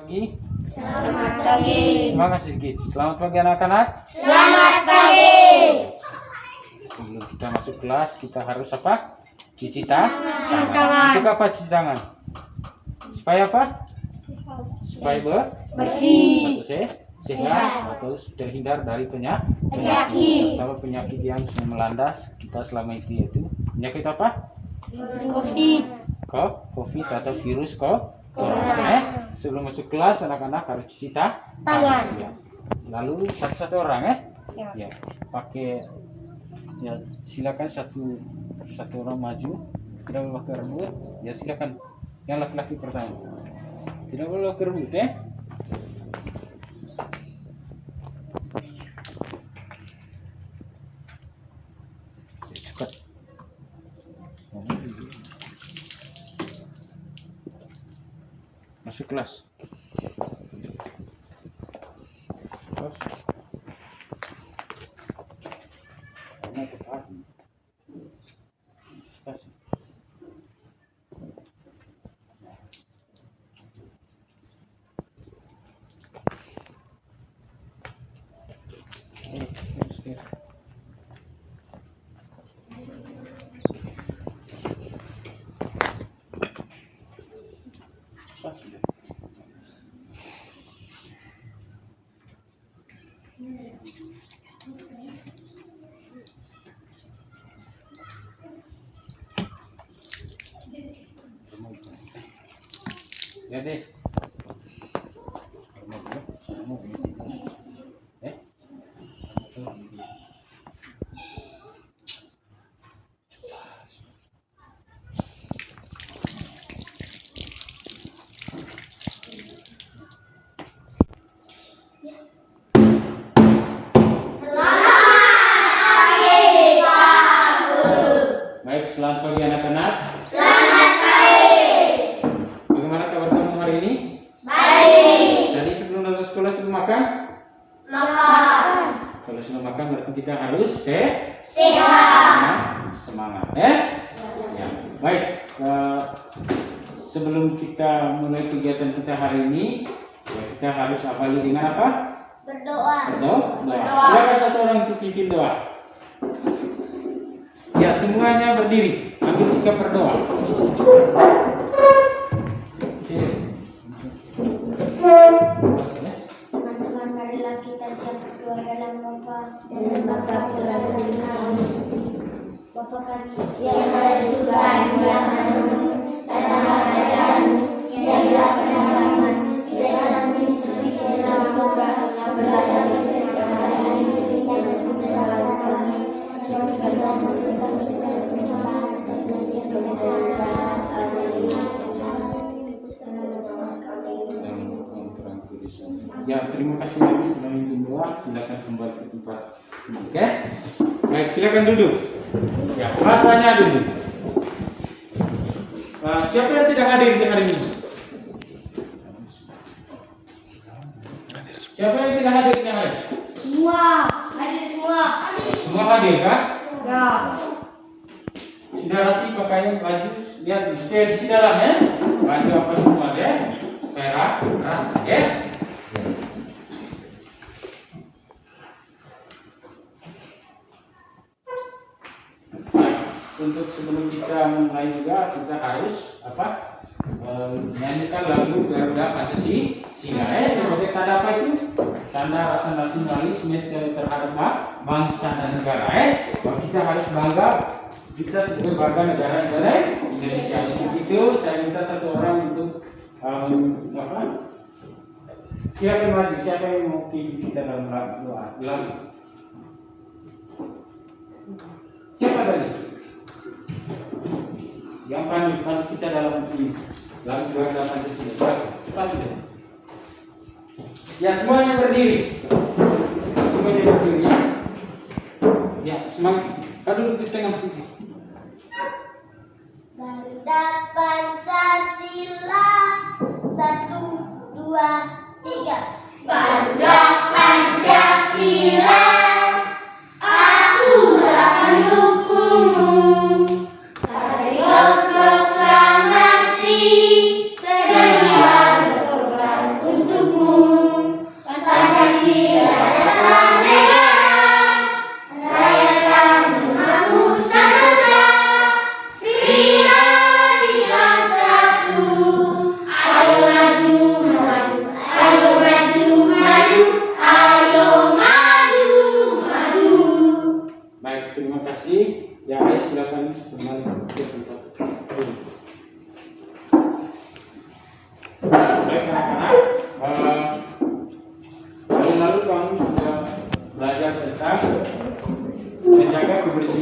pagi. Selamat pagi. Semangat sedikit. Selamat pagi anak-anak. Selamat pagi. Sebelum kita masuk kelas, kita harus apa? Cuci tangan. tangan. Untuk apa cuci tangan? Supaya apa? Supaya Bersih. atau sehat atau terhindar dari penyakit. Terutama penyakit yang sudah melanda kita selama itu, yaitu penyakit apa? COVID atau virus corona. Sebelum masuk kelas, anak-anak harus cuci tangan. Ya. Lalu satu-satu orang ya pakai, ya silakan satu orang maju, tidak boleh pakai rambut. Ya silakan yang laki-laki pertama, tidak boleh pakai rambut ya. Cepat. Masuk kelas. Ya deh. Baik, selamat pagi anak-anak. Selamat pagi. Bagaimana kabar kamu hari ini? Baik. Tadi sebelum datang sekolah sudah makan? Makan. Kalau sudah makan berarti kita harus Sehat. semangat. Ya. Baik. Sebelum kita mulai kegiatan kita hari ini, ya kita harus awali dengan apa? Berdoa. Berdoa. Silakan satu orang untuk pimpin doa. Ya, semuanya berdiri. Ambil sikap berdoa. Teman-teman, marilah kita siap berdoa dalam Bapa dan Bapa Putra dan Roh Kudus. Bapa kami yang ada di surga, dimuliakan namamu, datanglah kerajaanmu, jadilah kehendakmu di atas bumi seperti di dalam surga. Berilah kami hari ini dan ampunilah kami segala seperti kami sudah berdoa dan menjadikan Ya, terima kasih lagi sudah memimpin doa. Silakan kembali ke tempat. Oke. Baik, silakan duduk. Ya, tanya dulu. Siapa yang tidak hadir di hari ini? Siapa yang tidak hadir di hari? semua hadir semua. Semua hadir kan? Ya. Sudah rapi pakaian baju, lihat stay di dalam ya. Baju apa semua ya? Perak, ya. Untuk sebelum kita mulai juga kita harus apa? Menyanyikan lagu Garuda Pancasila sebagai tanda apa itu? Tanda rasa nasionalisme terhadap bangsa dan negara bahwa kita harus bangga, kita sebagai bangga negara Indonesia. Begitu saya minta satu orang untuk apa? Siapa yang maju? Siapa yang mau kita dalam doa? Siapa tadi? Yang pandu kita dalam ini lagu Garuda Pancasila. Cepat sudah. Ya, semuanya berdiri. Semuanya berdiri. Ya, semangat. Duduk di tengah sini. Garuda Pancasila 1, 2, 3. Garuda Pancasila, aku akan dukungmu. Patriot proklamasi, sedia berkorban untuk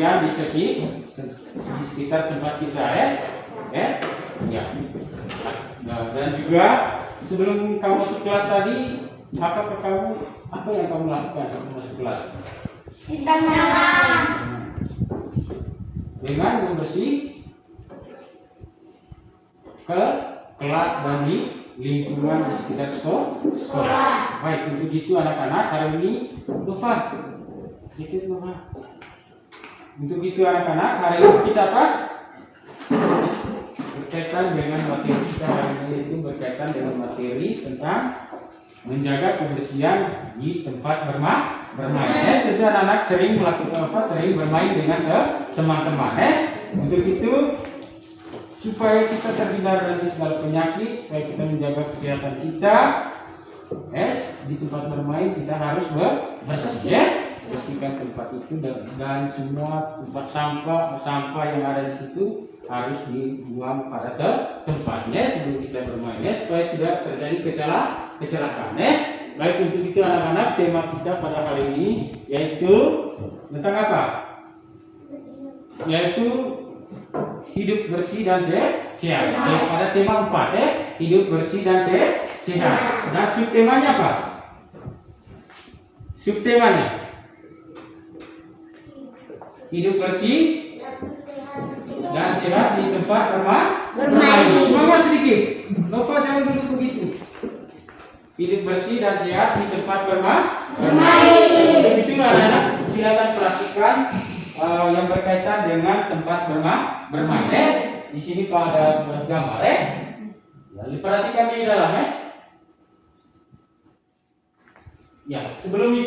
kebersihan di sekitar tempat kita ya. Nah, dan juga sebelum kamu masuk kelas tadi, apa yang kamu lakukan sebelum masuk kelas? Cuci tangan. Dengan membersih ke kelas dan di lingkungan di sekitar sekolah. Baik, untuk itu anak-anak hari ini Nova. Untuk itu anak-anak hari ini kita apa? Berkaitan dengan materi kita hari ini, itu berkaitan dengan materi tentang menjaga kebersihan di tempat bermain. Tentu anak-anak sering melakukan sering bermain dengan teman-teman. Untuk itu supaya kita terhindar dari segala penyakit, supaya kita menjaga kesehatan kita, di tempat bermain kita harus bersih, bersihkan tempat itu dan semua tempat sampah yang ada di situ harus dibuang pada tempatnya sebelum kita bermain, supaya tidak terjadi kecelakaan. Baik, untuk itu anak-anak, tema kita pada hari ini yaitu tentang apa? Yaitu hidup bersih dan sehat. Pada tema 4 hidup bersih dan sehat. Dan subtemanya apa? Subtemanya hidup bersih dan sehat di tempat bermain. Semangat sedikit. Nova jangan dulu begitu. Hidup bersih dan sehat di tempat bermain. Begitu anak-anak, silakan perhatikan yang berkaitan dengan tempat bermain. Di sini pada gambar Lalu perhatikan di dalam Ya, sebelum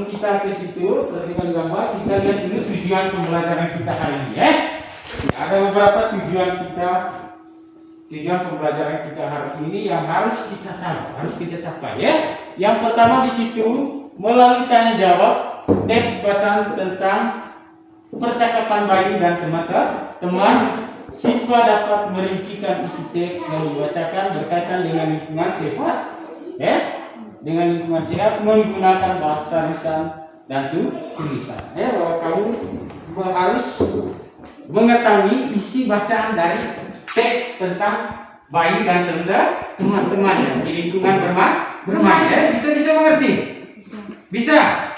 kita ke situ, perhatikan gambar, kita lihat dulu tujuan pembelajaran kita hari ini ada beberapa tujuan pembelajaran kita hari ini yang harus kita tahu, harus kita capai Yang pertama di situ melalui tanya jawab teks bacaan tentang percakapan bayi dan teman-teman, siswa dapat merincikan isi teks yang dibacakan berkaitan dengan lingkungan sehat, dengan lingkungan sehat menggunakan bahasa lisan dan tulisan. Bahwa kamu harus mengetahui isi bacaan dari teks tentang bayi dan teman-teman di lingkungan bermain. Bisa mengerti? Bisa.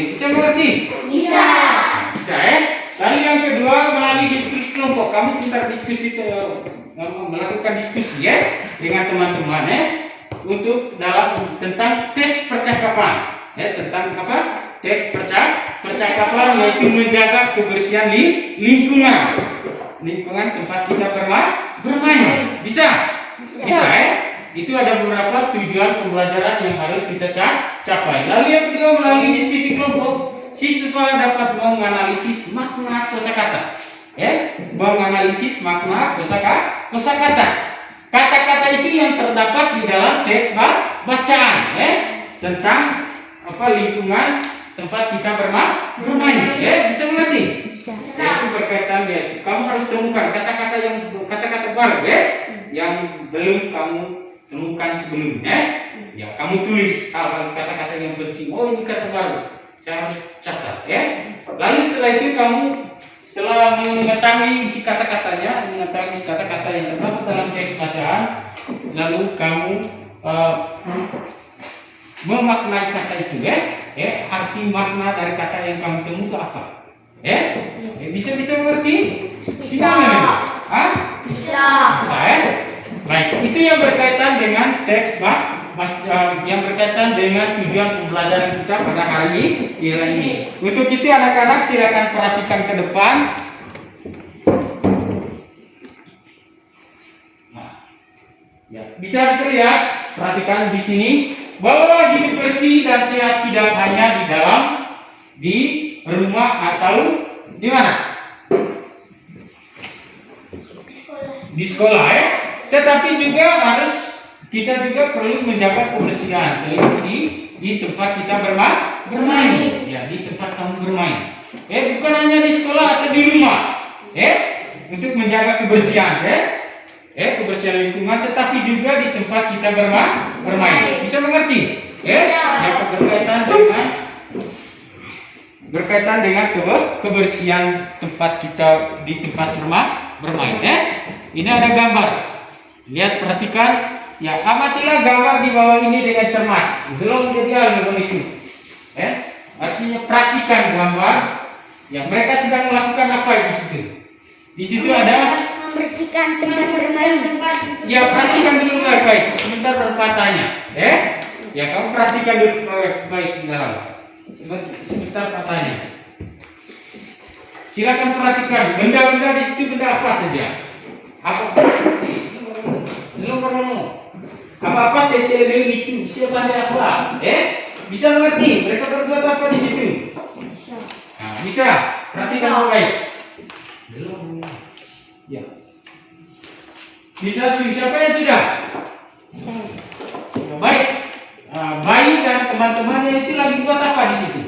Bisa mengerti? Bisa. Lalu yang kedua melalui diskusi kelompok. Kamu sebentar melakukan diskusi dengan teman-teman untuk tentang teks percakapan. Tentang apa? Teks percakapan yaitu menjaga kebersihan lingkungan tempat kita bermain. Bisa? Itu ada beberapa tujuan pembelajaran yang harus kita capai. Lalu yang kedua melalui diskusi kelompok, siswa dapat menganalisis makna kosakata. Menganalisis makna kosakata. Kata-kata itu yang terdapat di dalam teks bacaan tentang lingkungan tempat kita bermain. Bisa mengerti? Bisa. Itu berkaitan kamu harus temukan kata-kata baru yang belum kamu temukan sebelumnya. Kamu tulis hal-hal kata-kata yang penting. Oh, ini kata baru, saya harus catat Lalu setelah itu setelah mengetahui isi kata-katanya, mengetahui kata-kata yang terdapat dalam teks bacaan, lalu kamu memaknai kata itu arti makna dari kata yang kamu temui itu apa? Bisa mengerti? Bisa. Bisa. Baik, itu yang berkaitan dengan teks yang berkaitan dengan tujuan pembelajaran kita pada hari ini. Untuk itu anak-anak silakan perhatikan ke depan. Bisa lihat, perhatikan di sini bahwa hidup bersih dan sehat tidak hanya di rumah atau di mana? Di sekolah tetapi juga kita juga perlu menjaga kebersihan di tempat kita bermain. Di tempat kamu bermain. Bukan hanya di sekolah atau di rumah. Untuk menjaga kebersihan kebersihan lingkungan, tetapi juga di tempat kita bermain. Bisa mengerti? Yang berkaitan dengan berkaitan dengan kebersihan tempat kita di tempat bermain. Ini ada gambar. Lihat, perhatikan. Ya, amatilah gambar di bawah ini dengan cermat. Belum jadi hal begitu. Artinya perhatikan gambar. Ya, mereka sedang melakukan apa di situ? Di situ ada membersihkan tempat bermain. Ya, perhatikan dulu baik-baik. Sebentar berkatanya. Ya, kamu perhatikan dulu baik-baik dalam. Sebentar katanya. Silakan perhatikan benda-benda di situ, benda apa saja. Apa? Belum bertemu. Apa saja yang itu? Siapa dia apa? Bisa mengerti? Mereka berbuat apa di situ? Nah, bisa. Perhatikan baik. Belum. Ya. Bisa siapa yang sudah? Baik. Bayi dan teman-temannya itu lagi buat apa di situ?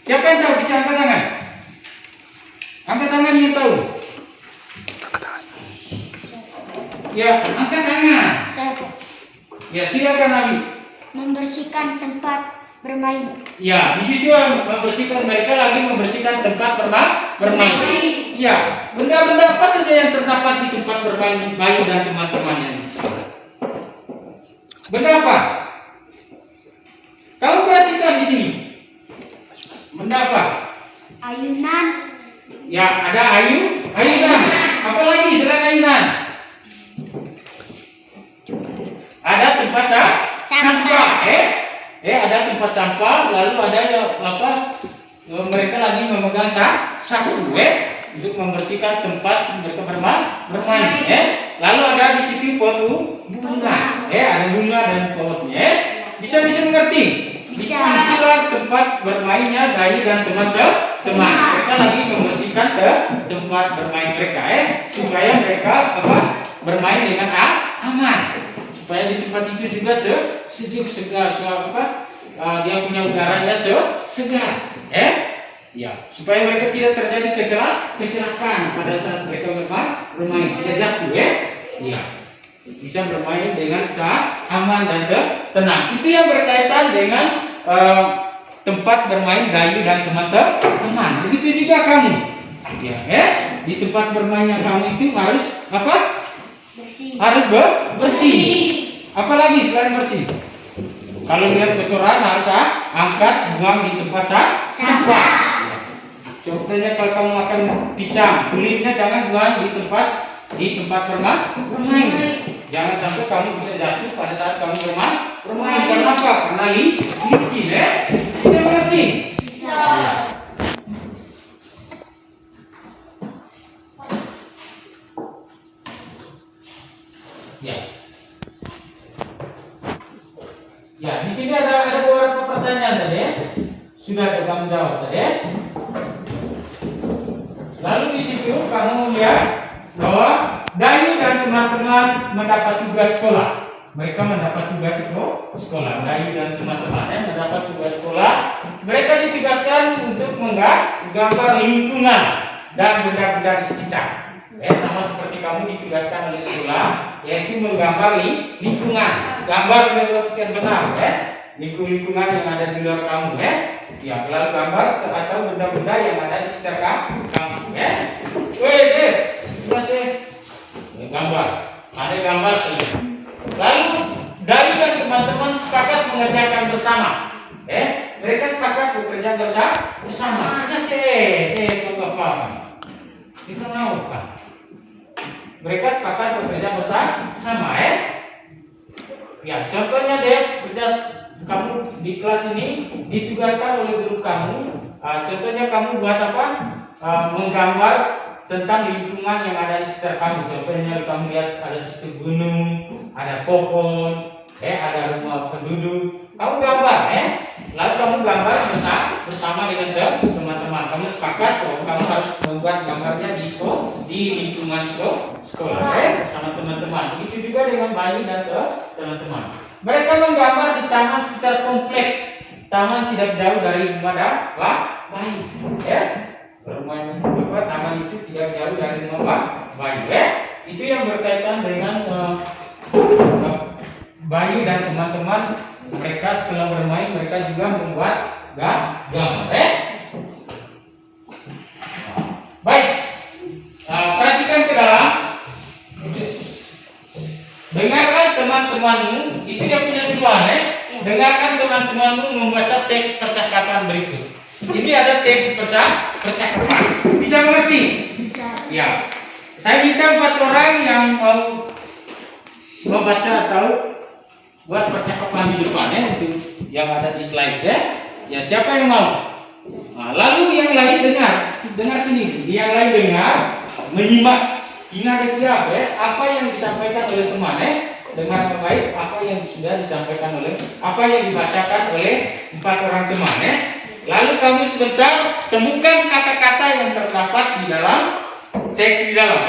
Siapa yang tahu? Bisa angkat tangan. Angkat tangan yang tahu. Ya, angkat tangan. Ya, silakan Nabi. Membersihkan tempat bermain. Ya, di situ membersihkan, mereka lagi membersihkan tempat bermain. Ya, benda-benda apa saja yang terdapat di tempat bermain bayi dan teman-temannya? Benda apa? Kamu perhatikan di sini. Benda apa? Ayunan. Ya, ada ayunan. Apa lagi selain ayunan? Ada tempat sampah. Ada tempat sampah. Lalu ada apa? Mereka lagi memegang sapu untuk membersihkan tempat mereka bermain. Lalu ada di situ pot bunga. Ada bunga dan potnya. Bisa mengerti? Bisa. Itulah tempat bermainnya bayi dan teman-teman. Mereka lagi membersihkan tempat bermain mereka, supaya mereka bermain dengan aman. Supaya di tempat itu juga sejuk, segar, dia punya udaranya segar. Ya, supaya mereka tidak terjadi kecelakaan pada saat mereka bermain, tidak jatuh. Ya, bisa bermain dengan aman dan tenang. Itu yang berkaitan dengan tempat bermain Dayu dan teman-teman. Begitu juga kamu. Ya, di tempat bermainnya kamu itu harus apa? Bersih. Harus bersih. Apalagi selain bersih? Kalau lihat kotoran harus angkat, buang di tempat sampah. Ya. Contohnya kalau kamu makan pisang, kulitnya jangan buang di tempat bermain. Jangan sampai kamu bisa jatuh pada saat kamu bermain. Karena apa? Karena licin. Bisa mengerti? Bisa. Ya. Ya. Ya, di sini ada beberapa pertanyaan tadi. Sudah kamu jawab tadi. Lalu di situ kamu lihat bahwa Dayu dan teman-teman mendapat tugas sekolah. Mereka mendapat tugas sekolah. Dayu dan teman-temannya mendapat tugas sekolah. Mereka ditugaskan untuk menggambar lingkungan dan benda-benda di sekitar. Sama seperti kamu ditugaskan oleh sekolah, yaitu menggambar lingkungan. Gambar yang benar, lingkungan yang ada di luar kamu, Ya, lalu gambar atau benda-benda yang ada di sekitar kamu, masih gambar. Ada gambar tuh. Lalu Dayu dan teman-teman sepakat mengerjakan bersama. Mereka sepakat bekerja bersama. Apa? Itu mau kan? Mereka sepakat bekerja bersama, Ya, contohnya kamu di kelas ini ditugaskan oleh guru kamu. Contohnya kamu buat apa? Menggambar tentang lingkungan yang ada di sekitar kamu. Contohnya kamu lihat ada di situ gunung, ada pohon, ada rumah penduduk. Kamu gambar, Lalu kamu gambar bersama dengan teman-teman. Kamu sepakat bahwa kamu harus membuat gambarnya di lingkungan sekolah, sama teman-teman. Begitu juga dengan Bayu dan teman-teman. Mereka menggambar di taman sekitar kompleks. Taman tidak jauh dari rumah Bayu, taman itu tidak jauh dari rumah Bayu, Itu yang berkaitan dengan Bayu dan teman-teman. Mereka setelah bermain, mereka juga membuat gambar. Baik. Perhatikan ke dalam. Dengarkan teman-temanmu, itu dia punya suara. Dengarkan teman-temanmu membaca teks percakapan berikut. Ini ada teks percakapan. Bisa mengerti? Bisa. Ya. Saya minta 4 orang yang mau membaca atau buat percakapan di depannya itu yang ada di slide ya. Ya, siapa yang mau? Nah, lalu yang lain dengar sini. Yang lain dengar, menyimak. Ingat dia apa yang disampaikan oleh teman dengar baik apa yang sudah disampaikan oleh apa yang dibacakan oleh 4 orang teman Lalu kamu sebentar temukan kata-kata yang terdapat di dalam teks di dalam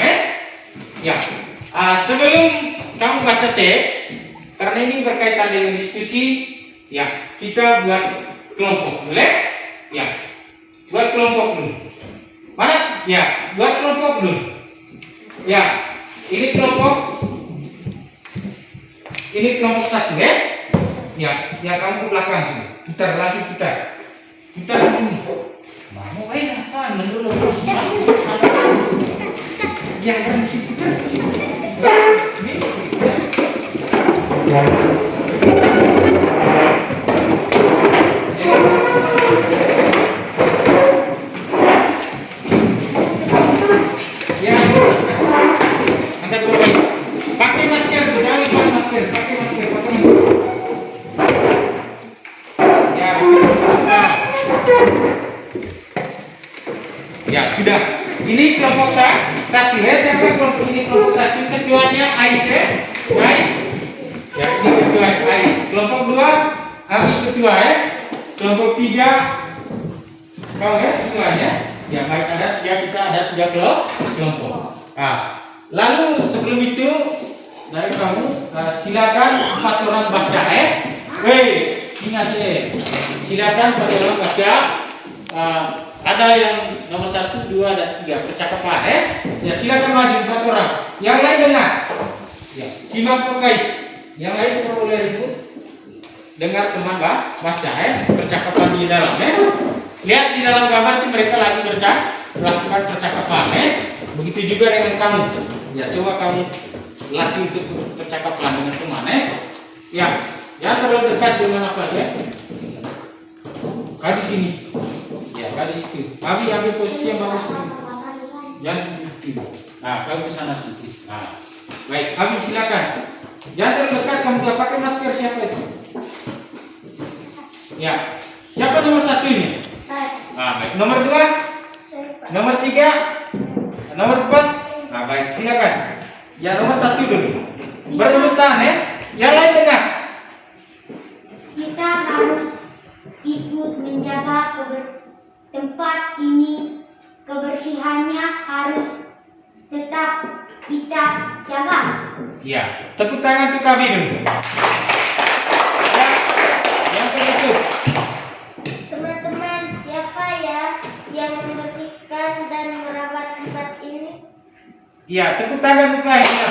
Ya. Sebelum kamu baca teks, karena ini berkaitan dengan diskusi, ya kita buat kelompok, boleh? Ya, buat kelompok dulu. Mana? Ya, buat kelompok dulu. Ya, ini kelompok 1 ya. Ya kamu ke belakang sini. Langsung putar ke sini. Mau apa? Menurut ya kan mesti putar. Ini. Angkat dua baik. Pakai masker, jangan lepas masker. Pakai masker. Ya, ya sudah. Ini kelompok 1 ya. Siapa kelompok ini kelompok 1? Ketuanya Ais ya. Ais. Ya, ini ketua Ais. Kelompok 2 Abi ketua ya. Kelompok 3 kau ya ketuanya. Ya baik kita ada 3 kelompok. Lalu sebelum itu dari kamu silakan 4 orang baca ingat silakan 4 orang baca. Ada yang nomor 1, 2 dan 3 percakapan ya silakan maju 4 orang. Yang lain dengar. Ya, simak baik. Yang lain tidak boleh ribut. Dengar teman baca percakapan di dalam Lihat di dalam gambar itu mereka lagi melakukan percakapan Begitu juga dengan kamu. Ya, coba kamu latih untuk percakapan dengan teman Ya, jangan terlalu dekat dengan apa ya. Kau di sini. Ya, kau di situ. Ambil posisi yang bagus. Jangan tiba. Nah, kau ke sana sedikit. Nah, baik, Abi silakan. Jangan terlalu dekat, kamu tidak pakai masker. Siapa itu? Ya, siapa nomor 1 ini? Baik. Nomor 2? Nomor 3? Nomor 4? Baik, silakan. Ya, nomor 1 dulu. Berurutan Yang lain dengar. Kita harus ikut menjaga tempat ini. Kebersihannya harus tetap kita jaga. Ya, tepuk tangan untuk kami dulu. Ya, yang kedua. Teman-teman, siapa ya yang membersihkan dan merawat tempat ini? Ya, tepuk tangan untuk lainnya.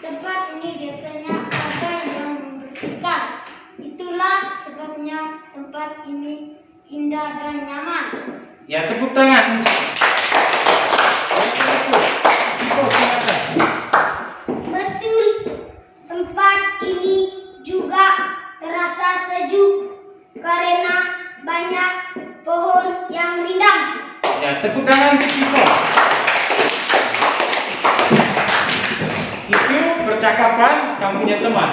Tempat ini biasanya ada yang membersihkan. Itulah sebabnya tempat ini indah dan nyaman. Ya, tepuk tangan. Betul, tempat ini juga terasa sejuk karena banyak pohon yang rindang. Ya, tepuk tangan untuk Sivo. Itu percakapan kamu punya teman,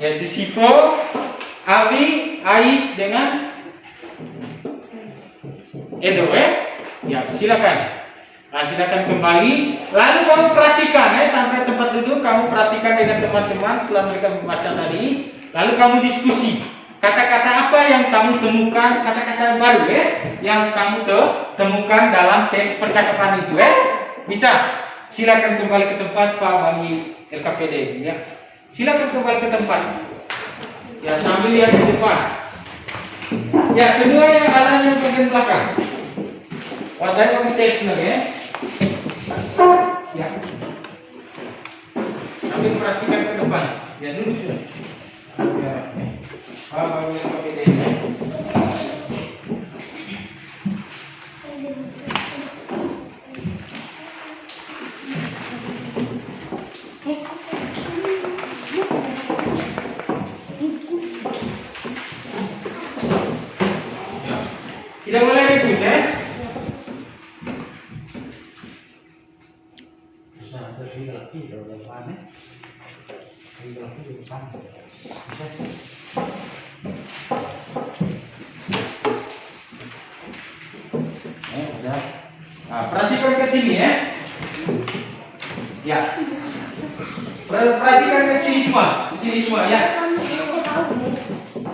yaitu Sivo, Abi, Ais dengan Edo, Ya, silakan. Silakan kembali. Lalu kamu perhatikan, sampai tempat duduk kamu perhatikan dengan teman-teman setelah mereka membaca tadi. Lalu kamu diskusi. Kata-kata apa yang kamu temukan, kata-kata baru yang kamu temukan dalam teks percakapan itu Bisa. Silakan kembali ke tempat Pak Bagi LKPD ya. Silakan kembali ke tempat. Ya, sambil lihat di depan. Ya, semua yang ada yang bagian belakang. Wah, saya pakai teks lagi Ya. Sambil perhatikan ke depan. Ya, dulu sudah. Susah berdiri lagi kalau depan berdiri lagi di depan. Udah. Nah, perhatikan ke sini ya. Ya. Perhatikan ke sini semua ya.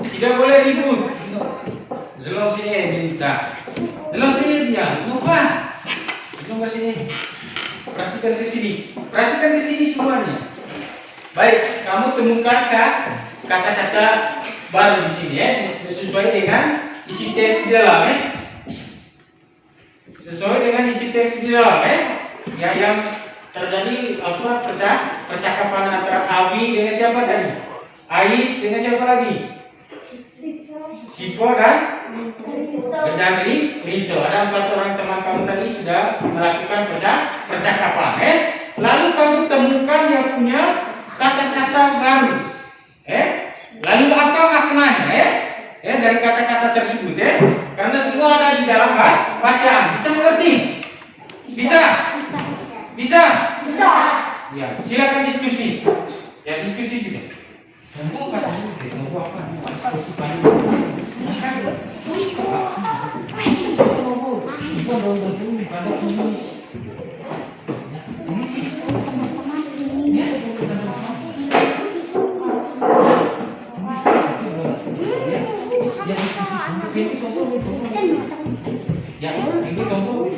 Tidak boleh ribut. Zelong sini minta. Zelong sini dia. Nova. Zelong ke sini. Perhatikan ke sini. Perhatikan ke sini semuanya. Baik, kamu temukan kata-kata baru di sini ya, sesuai dengan isi teks di dalam ya. Sesuai dengan isi teks di dalam ya. Ya, yang terjadi percakapan antara Abi dengan siapa tadi? Ais dengan siapa lagi? Sipo dan Rito. Ada 4 orang teman kamu tadi sudah melakukan percakapan. Lalu kamu temukan yang punya kata-kata baru. Lalu apa maknanya? Dari kata-kata tersebut karena semua ada di dalam bacaan. Bisa mengerti? Bisa? Ya, silakan diskusi. Ya, diskusi sudah. Dan mau apa? Diskusi panjang. Ya, itu contoh.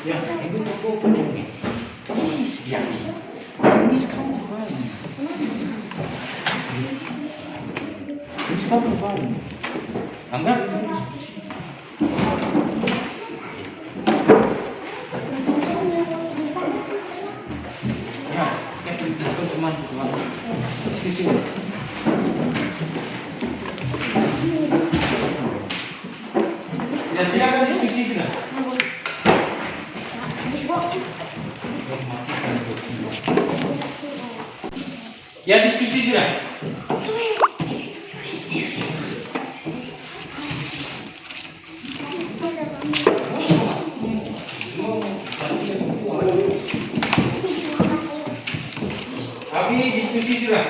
Ya, itu contoh. Ya, ini sekarang baru. Ini sekarang baru. Anggar. Ya, teman-teman. Diskusi. Ya, silakan diskusi sudah. Ya, diskusi sudah. Abi diskusi sudah.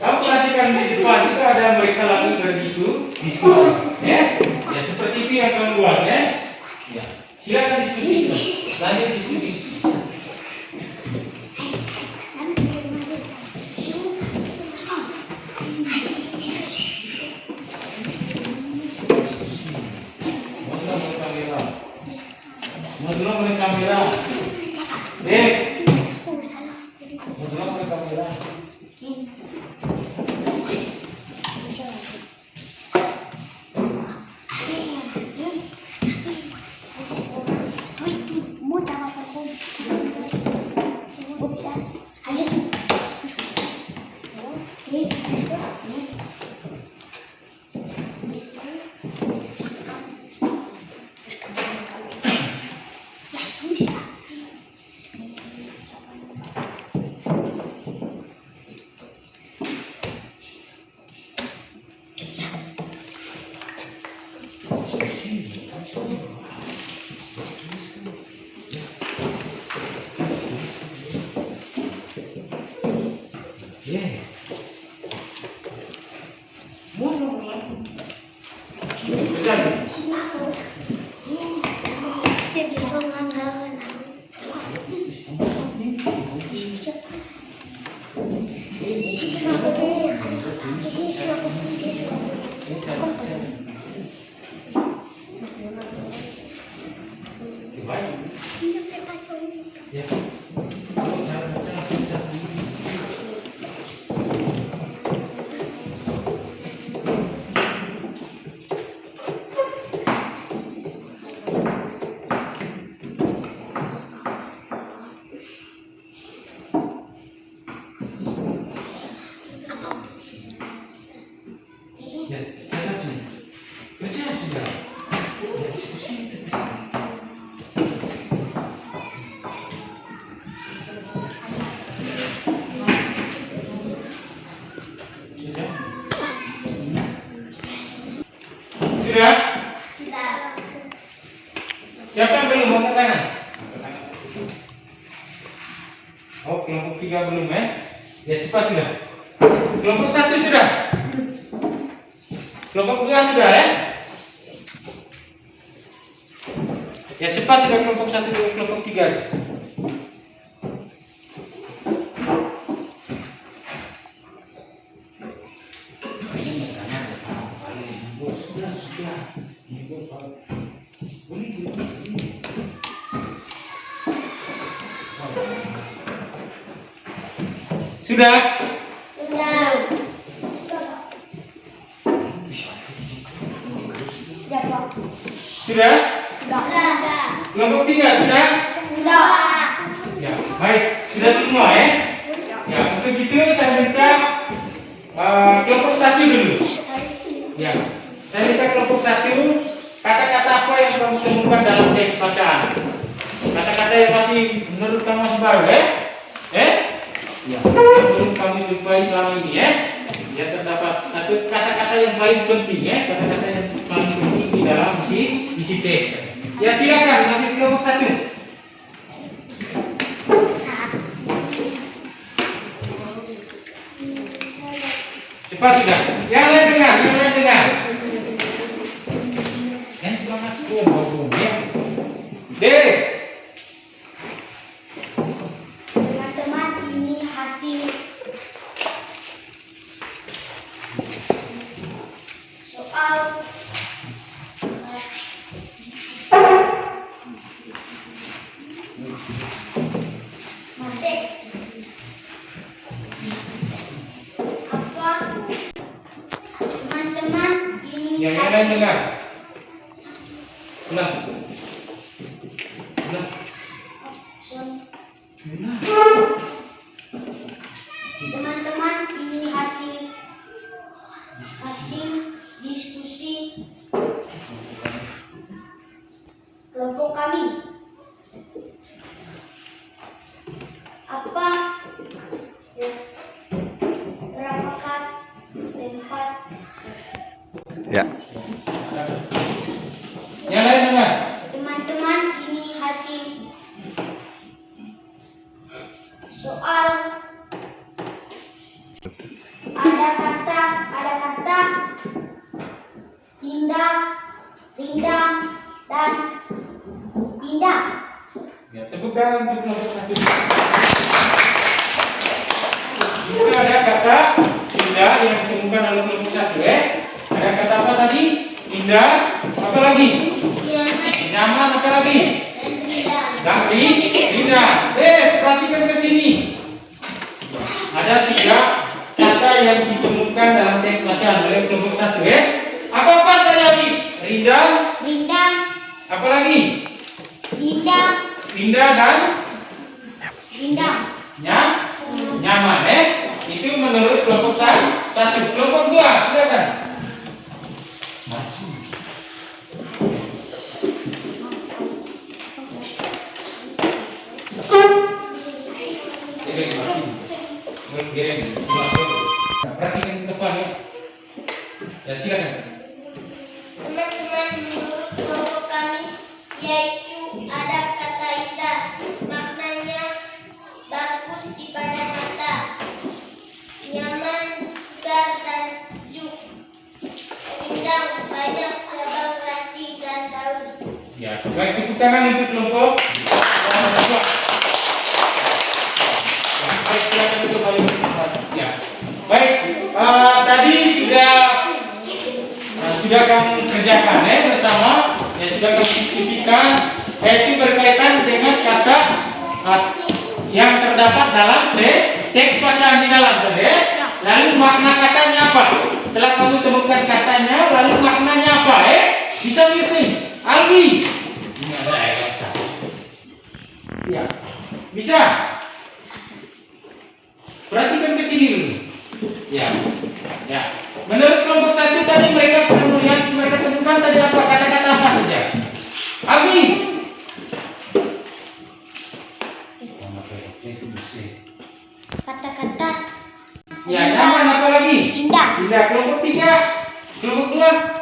Kamu perhatikan di depan itu ada mereka lagi berdiskusi, ya. Ya, seperti itu yang kamu buat, ya. Ya, silakan diskusi. Lanjut diskusi. Mau kamera. Dek. Mau kamera. Sudah? Sudah. Siapa yang belum angkat tangan? Oh, kelompok 3 belum ya? Ya cepat sudah. Kelompok 1 sudah. Kelompok 2 sudah ya? Ya cepat sudah kelompok 1 dan kelompok 3. Sudah? Sudah. Sudah, Pak. Sudah? Sudah. Kelompok 3 sudah? Sudah. Ya, baik. Sudah semua ya? Ya, untuk itu saya minta kelompok 1 dulu. Ya, saya minta kelompok 1 kata-kata apa yang kamu temukan dalam teks bacaan? Kata-kata yang masih menurut kamu masih baru ya? Ya, yang belum kami jumpai selama ini ya. Ya terdapat satu kata-kata yang paling penting ya, kata-kata yang paling penting di dalam isi teks. Ya silakan lanjut kelompok 1. Cepat juga. Yang lain dengar, yang lain dengar. Yang semangat bom ya. D. Teman-teman, ini hasil soal mateks. Apa? Teman-teman, ini Yang lain hasil dengar. Ulang. Ulang. Teman-teman, ini hasil diskusi kelompok kami. Apa berapakah tempat Ya. Yang lain dengar. teman-teman, ini hasil soal ada kata indah, rindang, dan indah. Ya, tepuk tangan untuk kelompok 1. Itu ada kata indah yang ditemukan dalam kelompok 1 ya. Ada kata apa tadi? Indah, apa lagi? Nyaman, apa lagi? Dan indah. Perhatikan ke sini. Ada 3 kata yang ditemukan dalam teks bacaan oleh kelompok 1 ya. Apa saja tadi? Rindang, Rindang, apa lagi? indah, Indah dan rindang. nyaman Itu menurut kelompok 1. Kelompok 2 silakan. Perhatikan ke depan ya. Ya silakan. Teman-teman, menurut kelompok kami yaitu ada kata indah, maknanya bagus di pada mata, nyaman, segar dan sejuk, rindang, banyak cabang ranting dan daun. Ya, baik tepuk tangan untuk kelompok. Ya, baik silakan untuk kembali ke tempat. Ya, baik. Tadi sudah kami kerjakan bersama. Ya sudah kami diskusikan. Yaitu berkaitan dengan kata yang terdapat dalam teks bacaan di dalam tadi. Lalu makna katanya apa? Setelah kamu temukan katanya, lalu maknanya apa? Bisa ngerti? Alwi. Ini ada kata. Ya. Bisa? Perhatikan ke sini dulu. Ya. Ya. Menurut kelompok 1 tadi mereka temukan tadi apa? Kata-kata apa saja? Alwi. Kata-kata Ya, nyaman apa lagi? indah, Indah. Kelompok 3. Kelompok 2.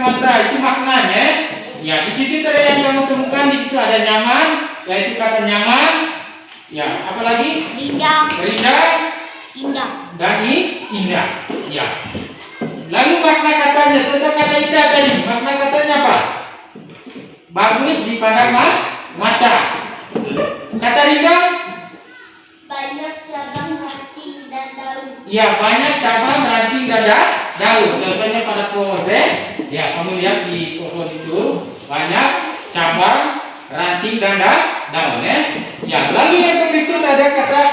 Matra itu maknanya. Ya, di situ tadi yang kamu temukan di situ ada nyaman, yaitu kata nyaman. Ya, apalagi? Rindang. Rindang Indah. dan indah. Ya. Lalu makna katanya tentang kata indah tadi, makna katanya apa? Bagus dipandang mata. Kata rindang? Banyak cabang, ranting, dan daun. Ya, banyak cabang, ranting, dan daun. Contohnya pada pohon ya, kamu lihat di pohon itu banyak cabang, ranting, dan daun ya. Ya, lalu yang berikut ada kata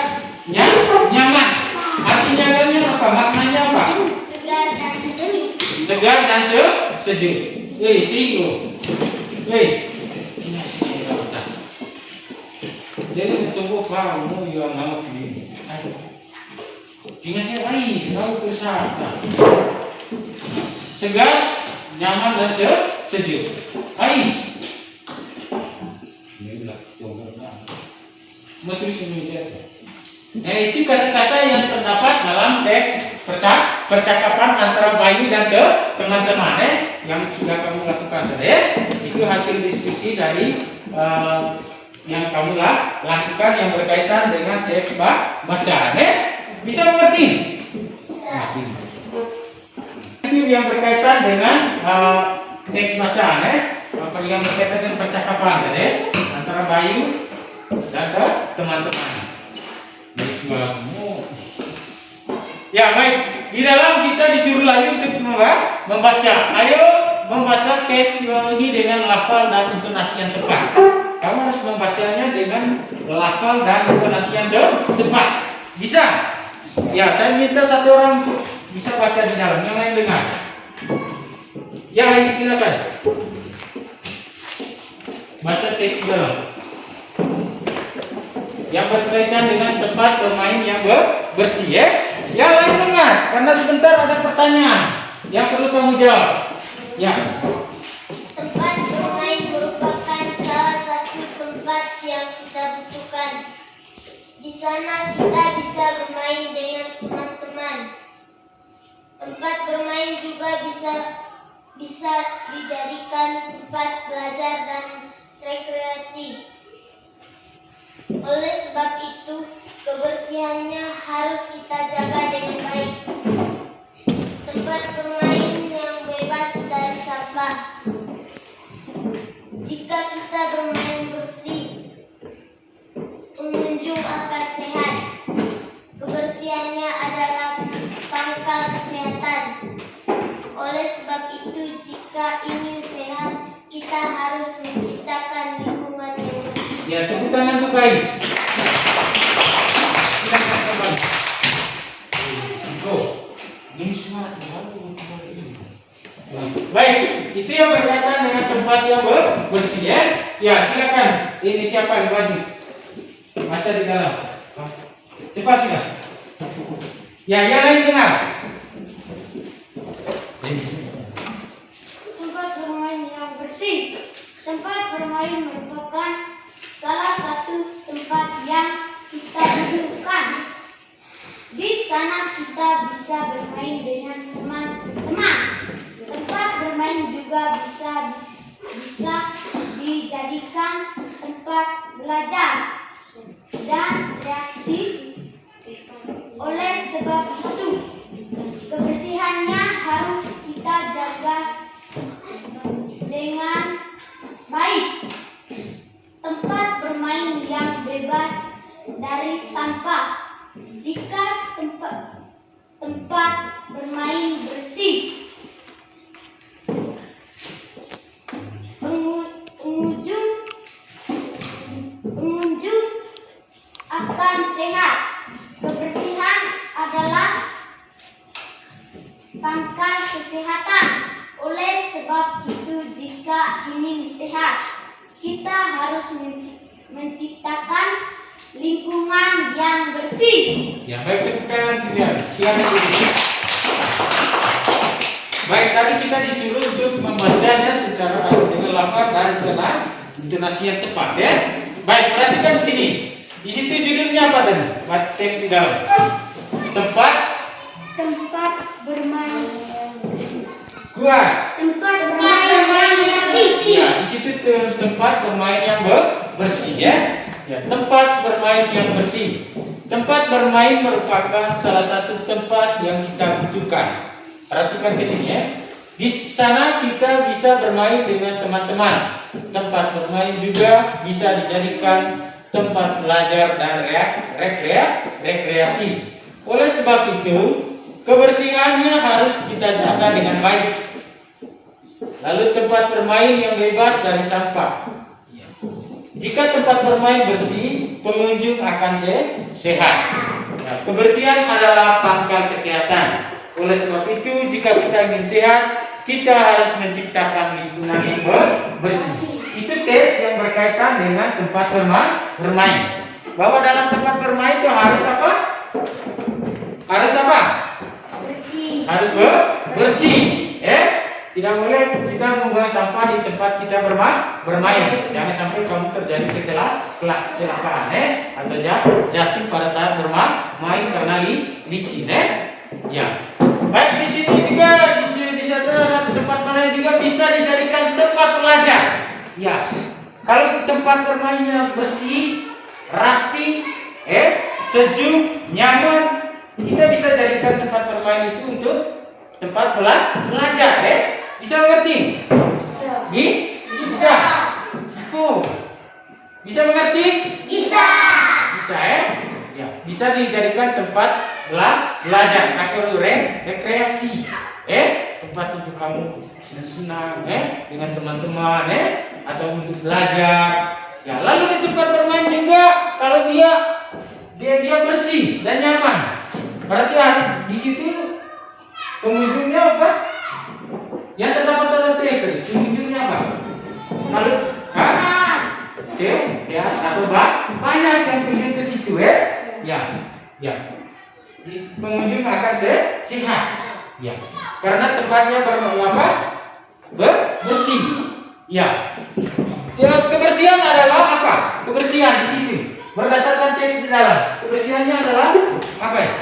nyaman. Arti nyamannya apa? Maknanya apa? Segar dan sejuk. Segar dan sejuk. Singgung. Ini sih dah. Jadi tunggu kamu yang mau pilih. Ayo. Ingat saya baik, kamu bersama. Segar, nyaman dan sejuk. Ais. Ini lah tunggu. Mau tulis ini aja. Nah, itu kata-kata yang terdapat dalam teks percakapan antara Bayu dan teman-teman yang sudah kamu lakukan tadi. Itu hasil diskusi dari yang kamu lakukan yang berkaitan dengan teks bacaan. Bisa mengerti? Bisa. Itu yang berkaitan dengan teks bacaan yang berkaitan dengan percakapan tadi antara Bayu dan teman-teman. Ya baik, di dalam kita disuruh lagi untuk membaca. Ayo membaca teks ini dengan lafal dan intonasi yang tepat. Kamu harus membacanya dengan lafal dan intonasi yang tepat. Bisa? Ya, saya minta satu orang untuk bisa baca di dalam, yang lain dengar. Ya, silakan. Baca teks di dalam. Yang berkaitan dengan tempat bermain yang bersih ya. Yang lain dengar, karena sebentar ada pertanyaan yang perlu kamu jawab. Ya. Tempat bermain merupakan salah satu tempat yang kita butuhkan. Di sana kita bisa bermain dengan teman-teman. Tempat bermain juga bisa dijadikan tempat belajar dan rekreasi. Oleh sebab itu, kebersihannya harus kita jaga dengan baik. Tempat bermain yang bebas dari sampah. Jika kita bermain bersih, pengunjung akan sehat. Kebersihannya adalah pangkal kesehatan. Oleh sebab itu, jika ingin sehat, kita harus menciptakan lingkungan yang bersih. Ya, tepuk tangan tuh guys. Silakan kembali. Ini semua baik, itu yang berkaitan dengan tempat yang bersih ya. Ya, silakan. Ini siapa yang maju? Baca di dalam. Cepat sudah. Ya, yang lain dengar. Tempat bermain yang bersih. Tempat bermain merupakan salah satu tempat yang kita butuhkan. Di sana kita bisa bermain dengan teman-teman. Tempat bermain juga bisa dijadikan tempat belajar dan reaksi. Oleh sebab itu, kebersihannya harus kita jaga dengan baik. Tempat bermain yang bebas dari sampah. Jika tempat bermain bersih, pengunjung akan sehat. Kebersihan adalah pangkal kesehatan. Oleh sebab itu, jika ingin sehat, kita harus menciptakan lingkungan yang bersih. Ya, baik, tepuk tangan kalian. Silakan duduk. Baik, tadi kita disuruh untuk membacanya secara dengan lafaz dan intonasi yang tepat ya. Baik, perhatikan di sini. Di situ judulnya apa tadi? Baca teks di dalam. Tempat Tempat bermain. kuat. Tempat Ya, di situ tempat bermain yang bersih ya. Ya, tempat bermain yang bersih. Tempat bermain merupakan salah satu tempat yang kita butuhkan. Perhatikan ke sini ya. Di sana kita bisa bermain dengan teman-teman. Tempat bermain juga bisa dijadikan tempat belajar dan rekreasi. Oleh sebab itu, kebersihannya harus kita jaga dengan baik. Lalu tempat bermain yang bebas dari sampah. Jika tempat bermain bersih, pengunjung akan sehat. Nah, kebersihan adalah pangkal kesehatan. Oleh sebab itu, jika kita ingin sehat, kita harus menciptakan lingkungan yang bersih. Itu tips yang berkaitan dengan tempat bermain. Bahwa dalam tempat bermain itu harus apa? Harus apa? Bersih. Harus bersih. Tidak boleh kita membuang sampah di tempat kita bermain. Jangan sampai kamu terjadi kecelakaan atau jatuh pada saat bermain karena licin ya. Baik, di sini juga di sana tempat bermain juga bisa dijadikan tempat belajar. Ya. Kalau tempat bermainnya bersih, rapi, sejuk, nyaman, kita bisa jadikan tempat bermain itu untuk tempat belajar, Bisa mengerti? Bisa. Oh. Bisa mengerti? Bisa. Bisa, Ya, bisa dijadikan tempat belajar atau rekreasi. Tempat untuk kamu senang-senang, dengan teman-teman, atau untuk belajar. Ya, lalu di tempat bermain juga kalau dia bersih dan nyaman. Berarti di situ pengunjungnya apa? Yang terdapat dalam teks tadi, pengunjungnya apa? Kalau ya atau banyak yang kunjung ke situ ya. Pengunjung akan sehat. Ya. Karena tempatnya bersih. Ya. Kebersihan adalah apa? Kebersihan di situ. Berdasarkan teks di dalam. Kebersihannya adalah apa ya?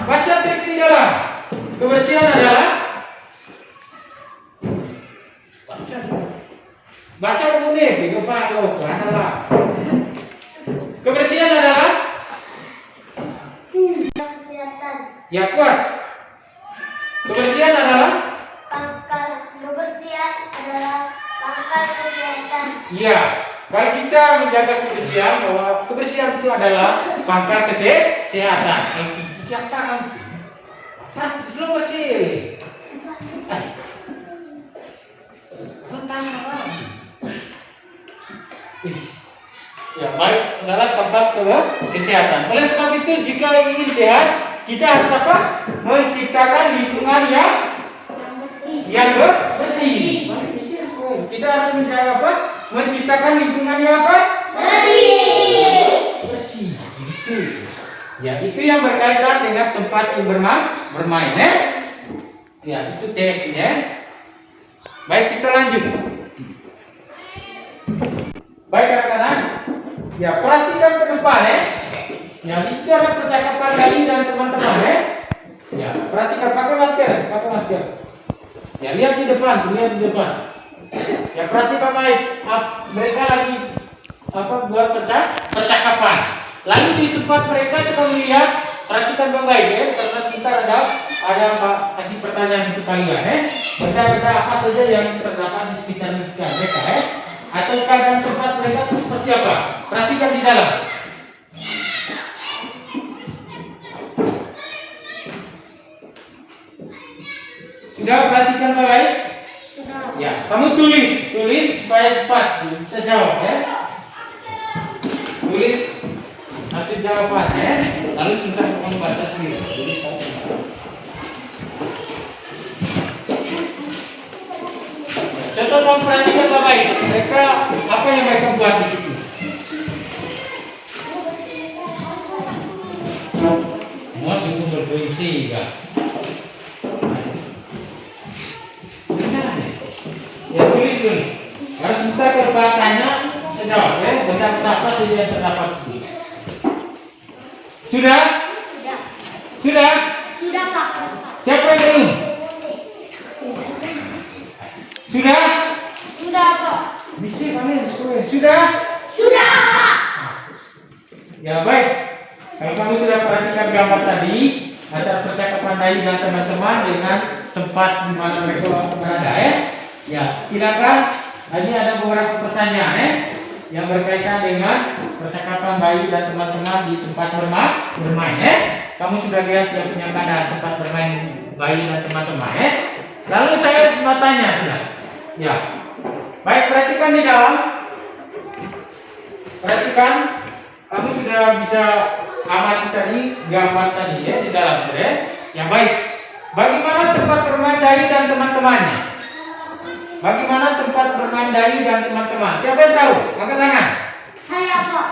Baca teks di dalam. Kebersihan adalah baca umumnya, kebersihan adalah Kesehatan. ya kuat. Kebersihan adalah pangkal kesehatan. iya. Kalau kita menjaga kebersihan, bahwa kebersihan itu adalah pangkal kesehatan. Kalau kita praktis lo bersih. Ya, baik adalah tempat kesehatan. Oleh sebab itu, jika ingin sehat, kita harus apa? Menciptakan lingkungan yang bersih. Kita harus menjaga apa? Menciptakan lingkungan yang apa? Bersih. Gitu. Ya, itu yang berkaitan dengan tempat yang bermain. Ya, itu teksnya. Baik, kita lanjut. Baik anak-anak. Ya, perhatikan ke depan Ya, di situ ada percakapan kali dan teman-teman Ya, perhatikan, pakai masker. Ya, lihat di depan. Ya, perhatikan baik. Mereka lagi buat percakapan. Lalu di tempat mereka kita melihat, perhatikan baik karena sebentar ada kasih pertanyaan untuk kalian benda-benda apa saja yang terdapat di sekitar mereka atau keadaan tempat mereka itu seperti apa? Perhatikan di dalam. Sudah perhatikan baik? Sudah. Ya, kamu tulis supaya cepat bisa jawab Tulis hasil jawaban Lalu sebentar kamu baca sendiri. Tulis Contoh kamu perhatikan baik. Mereka apa yang mereka buat di situ? Masih berfungsi enggak? Ya tulis dulu. Harus kita bertanya sejawab benda-benda apa saja yang terdapat di situ. Sudah? Sudah, Pak. Siapa yang belum? Sudah? Sudah, Sudah? Sudah, Pak. Ya baik. Kalau kamu sudah perhatikan gambar tadi antara percakapan Dayu dan teman-teman dengan tempat di mana mereka berada, ya silakan. Ini ada beberapa pertanyaan, yang berkaitan dengan percakapan Bayu dan teman-teman di tempat bermain, Kamu sudah lihat yang punya keadaan tempat bermain Bayu dan teman-teman, Lalu saya mau tanya sudah. Ya. Baik, perhatikan di dalam. Perhatikan, kamu sudah bisa amati tadi gambar tadi di dalam Yang baik. Bagaimana tempat bermain Dayu dan teman-temannya? Bagaimana tempat bermain Dayu dan teman-teman? Siapa yang tahu? Angkat tangan. Saya, Pak.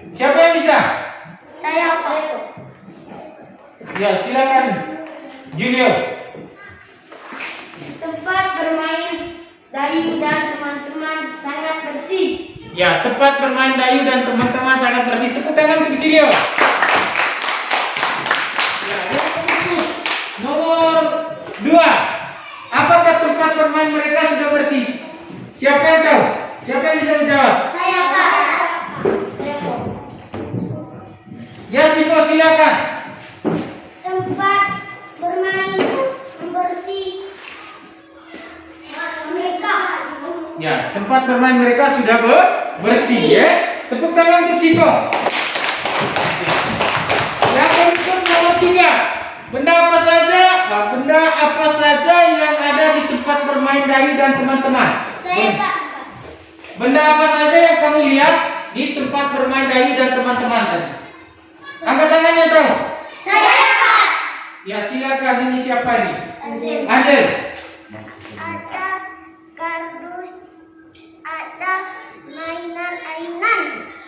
Siapa yang bisa? Saya, Pak. Ya, silakan. Julio. Tempat bermain Dayu dan teman-teman sangat bersih. Ya, tempat bermain Dayu dan teman-teman sangat bersih. Tepuk tangan untuk Julio. Ya, yang berikut. Nomor 2. Apakah tempat bermain mereka sudah bersih? Siapa yang tahu? Siapa yang bisa menjawab? Saya, Pak. Saya, Pak. Ya, Sivo, silakan. Tempat bermain bersih mereka. Ya, tempat bermain mereka sudah bersih, ya. Tepuk tangan untuk Sivo. Yang berikut nomor 3. Benda apa saja yang ada di tempat bermain Dayu dan teman-teman? Saya, Pak. Benda apa saja yang kamu lihat di tempat bermain Dayu dan teman-teman tadi? Angkat tangannya tahu. Saya, Pak. Ya, silakan. Ini siapa ini? Anjir. Angel. Ada kardus, ada mainan-mainan.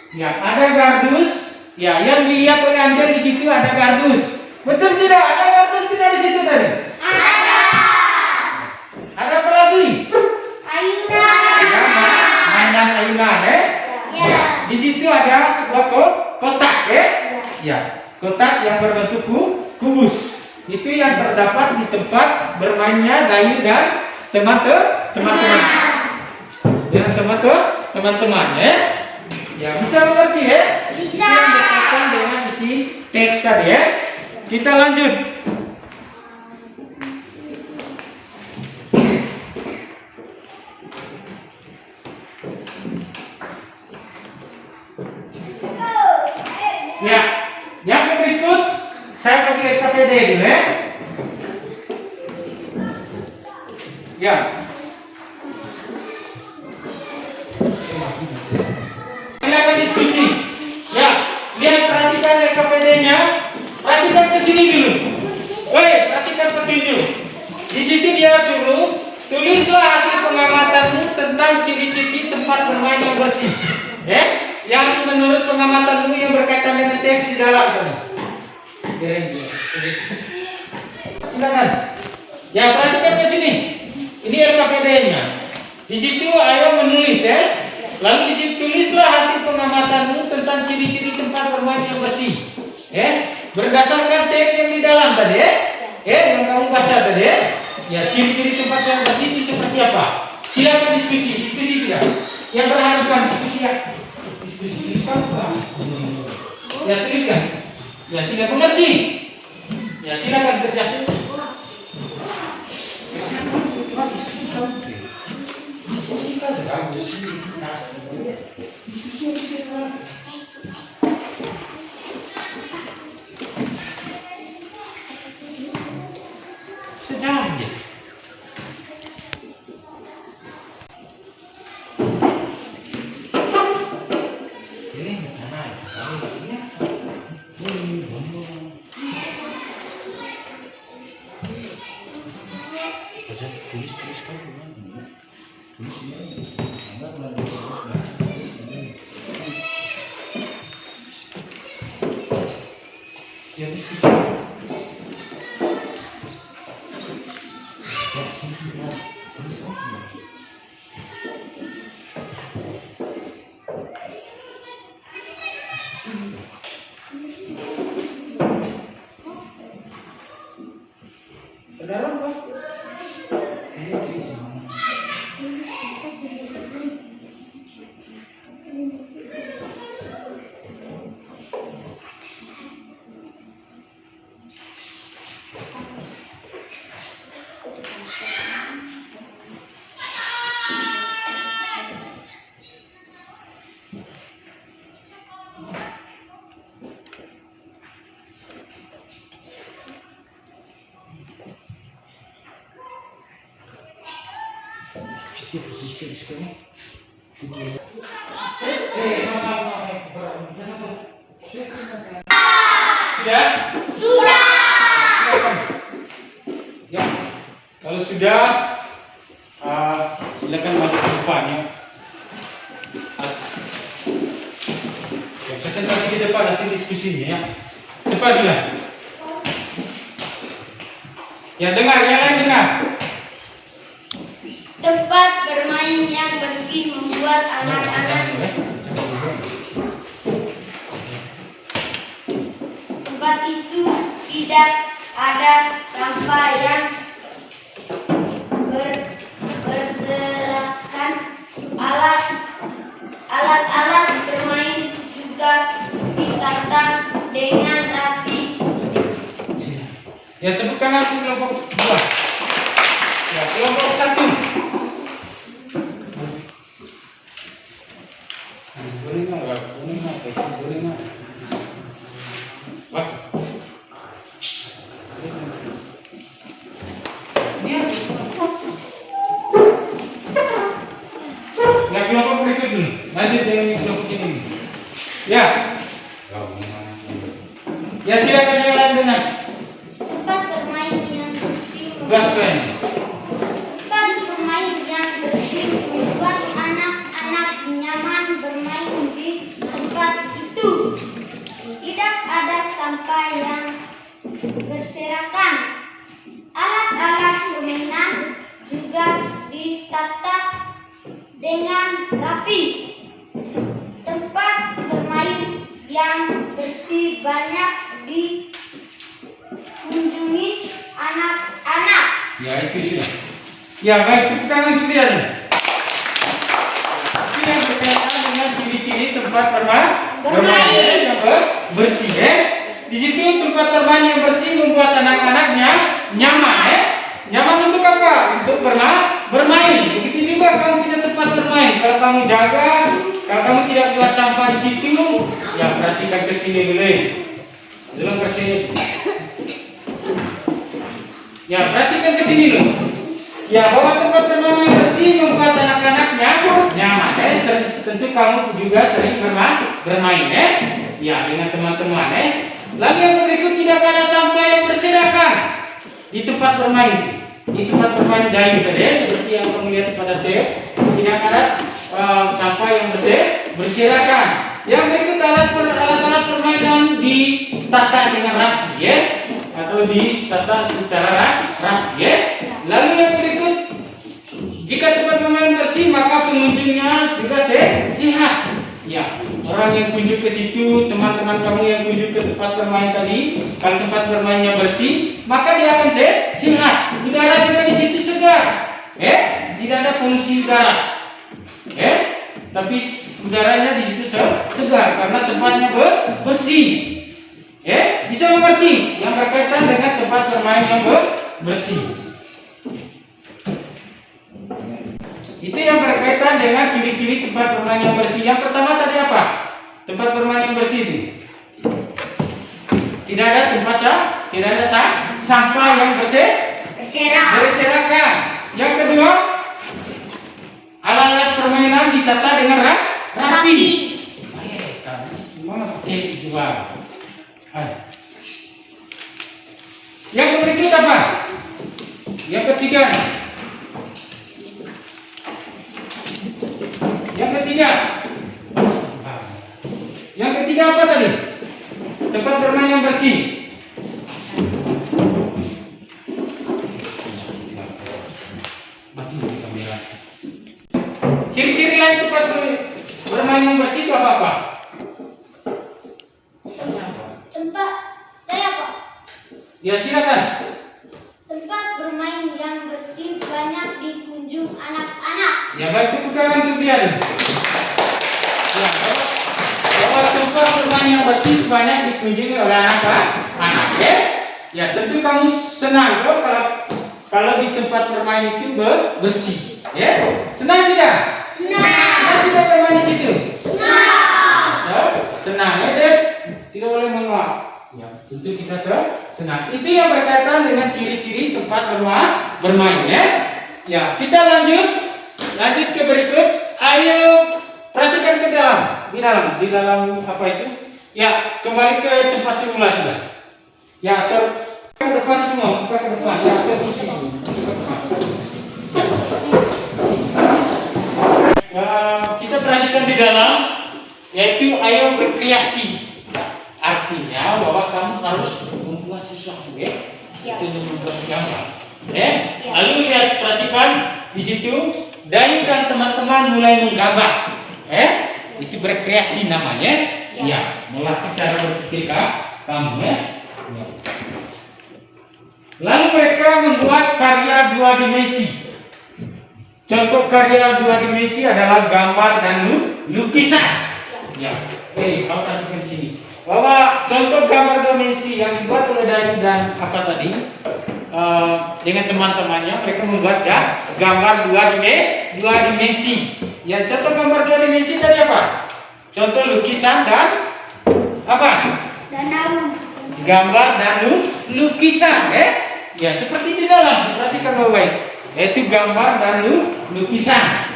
Ya, ada gardus. Ya, yang dilihat oleh Angel di situ ada gardus. Betul tidak? Ada gardus tidak di situ tadi? Ada Ada apa lagi? ayunan. Ya, mainan ayunan, Ya. Di situ ada sebuah kotak, Ya, kotak yang berbentuk kubus. Itu yang terdapat di tempat bermainnya Dayu dan teman-teman. Dan teman-teman, Ya, bisa mengerti, Bisa. Yang berkaitan dengan isi teks tadi, Kita lanjut. Ya, yang berikut saya pakai KPD dulu, Ya. Silakan diskusi. Ya, lihat, perhatikan KPD-nya. Perhatikan ke sini dulu. Woi, perhatikan petunjuk. Di situ dia suruh tulislah hasil pengamatanmu tentang ciri-ciri tempat bermain yang bersih. Yang menurut pengamatanmu yang berkaitan dengan teks di dalam tadi. Silakan. Ya, perhatikan ke sini. Ini LKPD-nya. Di situ ayo menulis, Lalu di situ tulislah hasil pengamatanmu tentang ciri-ciri tempat bermain yang bersih. Berdasarkan teks yang di dalam tadi, yang kamu baca tadi, Ya, ciri-ciri tempat yang bersih itu seperti apa? Silakan diskusi silakan. Yang berhadapan diskusi kamu. Ya, tuliskan. Ya, silakan mengerti. Ya, silakan kerja. Sejam aja. Saudara, Pak? Sudah? Sudah. Ya, kalau sudah, silakan maju ke depan ya. Ya, presentasi di depan hasil diskusinya ya. Cepat sudah. Ya dengar, yang lain dengar. Tempat bermain yang bersih membuat anak-anak tempat itu tidak ada sampah yang berserakan. Alat-alat bermain juga ditata dengan rapi. Ya tepuk tangan untuk kelompok 2. Ya kelompok 1. Wah. Ya kelompok berikut dulu. Lanjut dengan kelompok ini. Ya. Ya silakan yang lain dengar. Tempat bermain yang bersih Tugas kalian. tempat bermain yang bersih membuat anak-anak nyaman bermain di tempat itu. Tidak ada sampah yang berserakan. Alat-alat permainan juga ditata dengan rapi. Tempat bermain yang bersih banyak dikunjungi anak-anak. Ya itu sudah. Ya baik tepuk tangan kalian. Ini yang berkaitan dengan ciri-ciri tempat bermain yang bersih ya. Di situ tempat bermain yang bersih membuat anak-anaknya nyaman ya. Nyaman untuk apa? Untuk bermain. Begitu juga kamu punya tempat bermain. Kalau kamu jaga, kalau kamu tidak buat sampah di situ, ya perhatikan ke sini dulu. Belum bersih. Ya perhatikan ke sini dulu. Ya bahwa tempat bermain yang bersih membuat anak-anaknya nyaman. Tentu kamu juga sering bermain ya dengan teman-teman Lalu yang berikut tidak ada sampah yang berserakan di tempat bermain. Di tempat bermain dayu tadi seperti yang kamu lihat pada teks, tidak ada sampah yang berserakan. Yang berikut alat-alat permainan ditata dengan rapi atau ditata secara rapi Lalu yang berikut, jika tempat bermain bersih maka pengunjungnya juga sehat. Ya, orang yang kunjung ke situ, teman-teman kamu yang kunjung ke tempat bermain tadi, kalau tempat bermainnya bersih, maka dia akan sehat. Udara juga di situ segar. Tidak ada polusi udara. Tapi udaranya di situ segar karena tempatnya bersih. Bisa mengerti yang berkaitan dengan tempat bermain yang bersih. Itu yang berkaitan dengan ciri-ciri tempat bermain yang bersih. Yang pertama tadi apa? Tempat bermain yang bersih itu tidak ada tidak ada sampah yang berserakan. Yang kedua, alat-alat permainan ditata dengan rapi. Yang berikut apa? Yang ketiga. Yang ketiga apa tadi? Tempat bermain yang bersih. Ciri-ciri lain tempat bermain yang bersih itu apa? Tempat saya Pak. Ya silakan. Tempat bermain yang bersih banyak dikunjung anak-anak. Ya baik, tepuk tangan untuk dia. Ya, bahwa tempat bermain yang bersih banyak dikunjungi oleh anak-anak ya tentu kamu senang kalau di tempat bermain itu bersih senang tidak? Senang tidak bermain di situ? Senang Dev, tidak boleh menolak ya, tentu kita senang. Itu yang berkaitan dengan ciri-ciri tempat bermain ya, kita lanjut. Lanjut ke berikut. Ayo perhatikan ke dalam. Di dalam apa itu? Ya, kembali ke tempat semula sudah. Ya, ke depan semua, buka ke depan. Ya, ke kursi semua. Kita perhatikan di dalam, yaitu ayo berkreasi. Artinya bahwa kamu harus membuat sesuatu, ya. Itu membuat gambar. Lalu lihat, perhatikan di situ. Dayu dan teman-teman mulai menggambar. Itu berkreasi namanya. Ya, melatih cara berpikir kamu, ya. Lalu mereka membuat karya 2 dimensi. Contoh karya 2 dimensi adalah gambar dan lukisan. Ya, kamu perhatikan di sini. Bahwa contoh gambar 2 dimensi yang dibuat oleh Dayu dan apa tadi? Dengan teman-temannya mereka membuat gambar 2 dimensi. Ya, contoh gambar 2 dimensi dari apa? Contoh lukisan dan apa? Danau. Gambar dan lukisan, ya seperti di dalam. Perhatikan baik-baik. Yaitu gambar dan lukisan.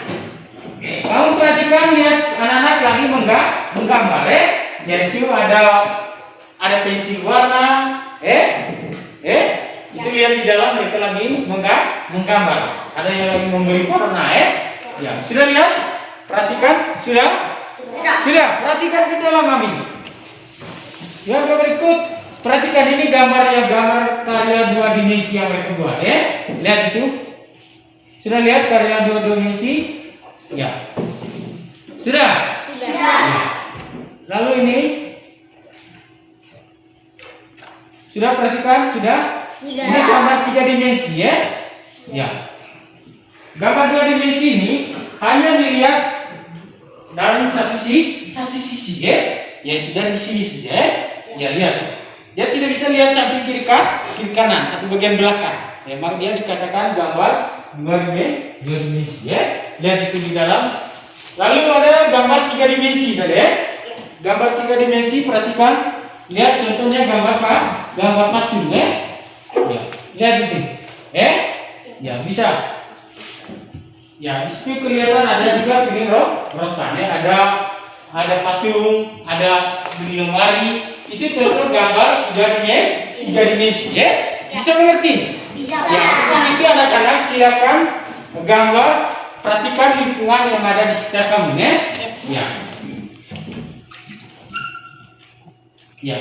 Kamu perhatikan, lihat anak-anak lagi menggambar, yaitu ada pensil warna, itu lihat di dalam mereka lagi menggambar. Ada yang lagi memberi warna, ya sudah lihat, perhatikan, sudah, perhatikan di dalam kami. Yang berikut, perhatikan ini gambar karya 2 dimensi yang mereka buat, lihat itu, sudah lihat karya 2 dimensi, ya, sudah. Ya. Lalu ini, sudah perhatikan, sudah. Ini gambar 3 dimensi, ya. Gambar 2 dimensi ini hanya dilihat dari satu sisi, yaitu dari sini saja, ya lihat. Dia tidak bisa lihat samping kiri kanan atau bagian belakang. Maka dia dikatakan gambar 2 dimensi, Lihat itu di dalam. Lalu ada gambar 3 dimensi tadi, Gambar 3 dimensi, perhatikan. Lihat contohnya gambar patung, Ya, lihat itu, Ya bisa. Ya, di situ kelihatan ada juga piring rotan, ada patung, ada lemari. Itu contoh gambar 3 dimensi, Bisa mengerti? Bisa. Ya, itu anak-anak silakan gambar, perhatikan lingkungan yang ada di sekitar kamu, Ya. Ya.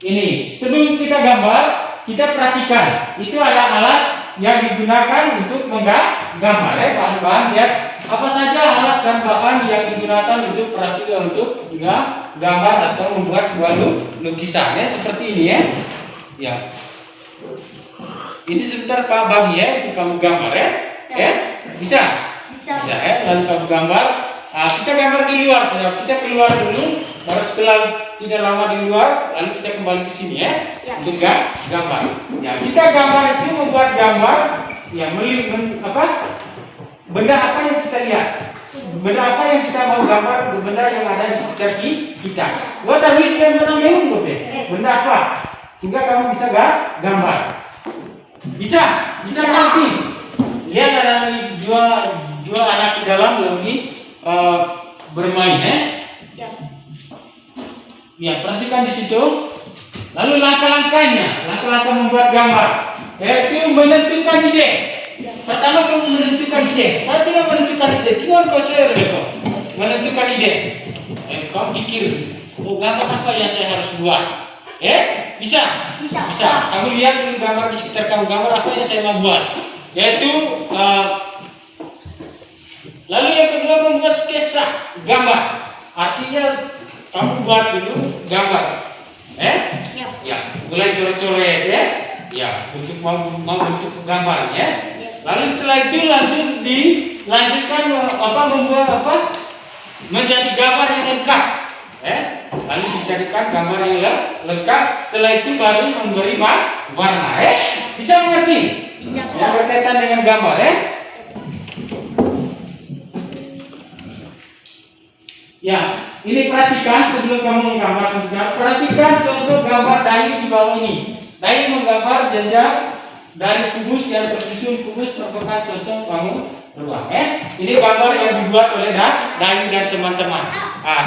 Ini sebelum kita gambar, kita perhatikan itu alat-alat yang digunakan untuk menggambar, bahan-bahan, lihat apa saja alat dan bahan yang digunakan untuk gambar atau membuat sebuah lukisan, seperti ini, Ya. Ini sebentar Pak bagi, itu kamu gambar, Bisa. Lalu kamu gambar. Kita gambar di luar saja. Kita keluar dulu, baru setelah tidak lama di luar, lalu kita kembali ke sini, untuk gambar. Ya, kita gambar itu membuat gambar, benda apa yang kita lihat, benda apa yang kita mau gambar, benda yang ada di sekitar kita. Buat habis dan benda apa, sehingga kamu bisa gambar. Bisa nanti. Lihat ada dua anak di dalam lagi bermain, Ya, perhatikan di situ. Lalu langkah-langkahnya, langkah-langkah membuat gambar, yaitu menentukan ide. Pertama kamu menentukan ide. Kalau tidak menentukan ide, tinggal kau share menentukan ide. Kau pikir, gambar apa yang saya harus buat? Bisa. Kamu lihat dulu gambar di sekitar kamu, gambar apa yang saya mau buat. Yaitu, lalu yang kedua membuat sketsa gambar. Artinya kamu buat dulu gambar, Ya, mulai coret-coret, untuk mau bentuk gambarnya. Lalu setelah itu dilanjutkan membuat menjadi gambar yang lengkap, Lalu dicarikan gambar yang lengkap. Setelah itu baru memberi warna, Bisa mengerti? Bisa. Berkaitan dengan gambar, Ya, ini perhatikan sebelum kamu menggambar sebentar. Perhatikan contoh gambar Dayu di bawah ini. Dayu menggambar jenjang dari kubus yang tersusun kubus merupakan contoh bangun ruang. Ini gambar yang dibuat oleh Dayu dan teman-teman.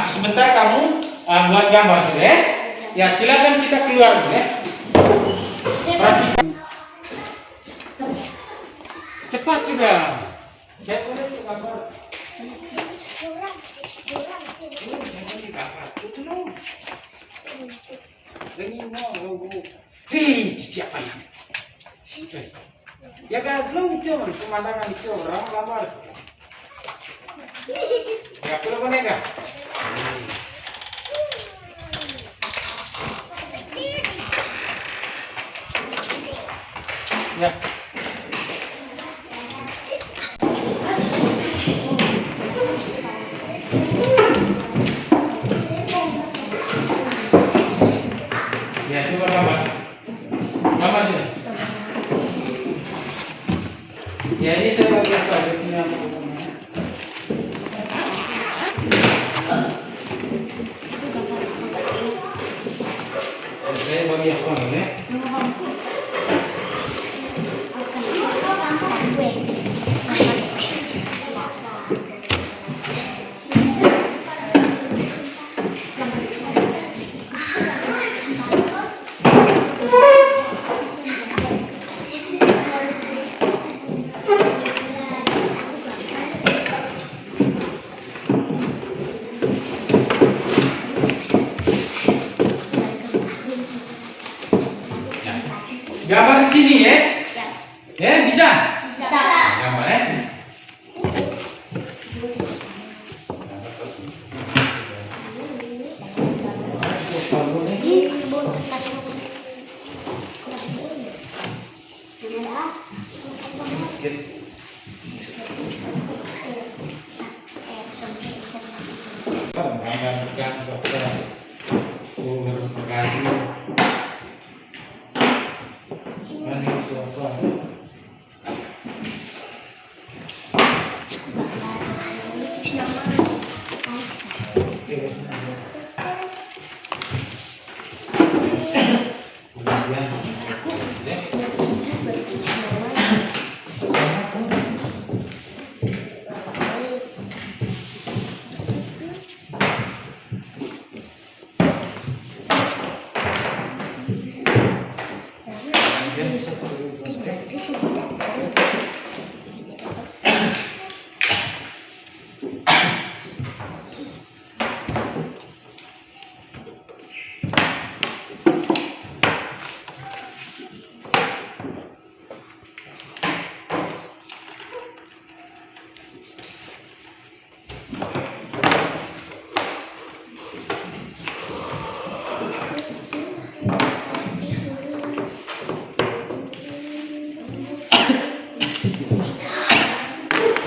Sebentar kamu buat gambar sudah. Ya silakan kita keluar dulu ya. Perhatikan. Cepat sudah. Saya boleh gambar. Siapa ini? Ya kan belum itu pemandangan itu orang gambar. Ya belum boneka. Ya. Ya coba gambar. Gambar sini. Ya ini saya bagi apa? Punya saya bagi apa ini? Gambar di sini ya? Ya bisa? Bisa. Gambar ya? Gambarkan dokter berkayu. Ini siapa?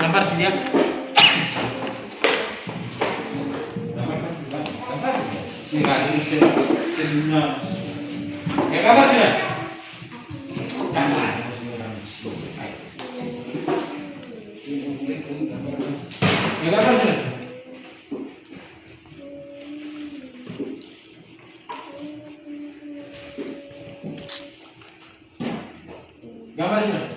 Gambar sini ya. Gambar. Ya gambar sudah. Gambar. Ya gambar sudah. Gambar sudah.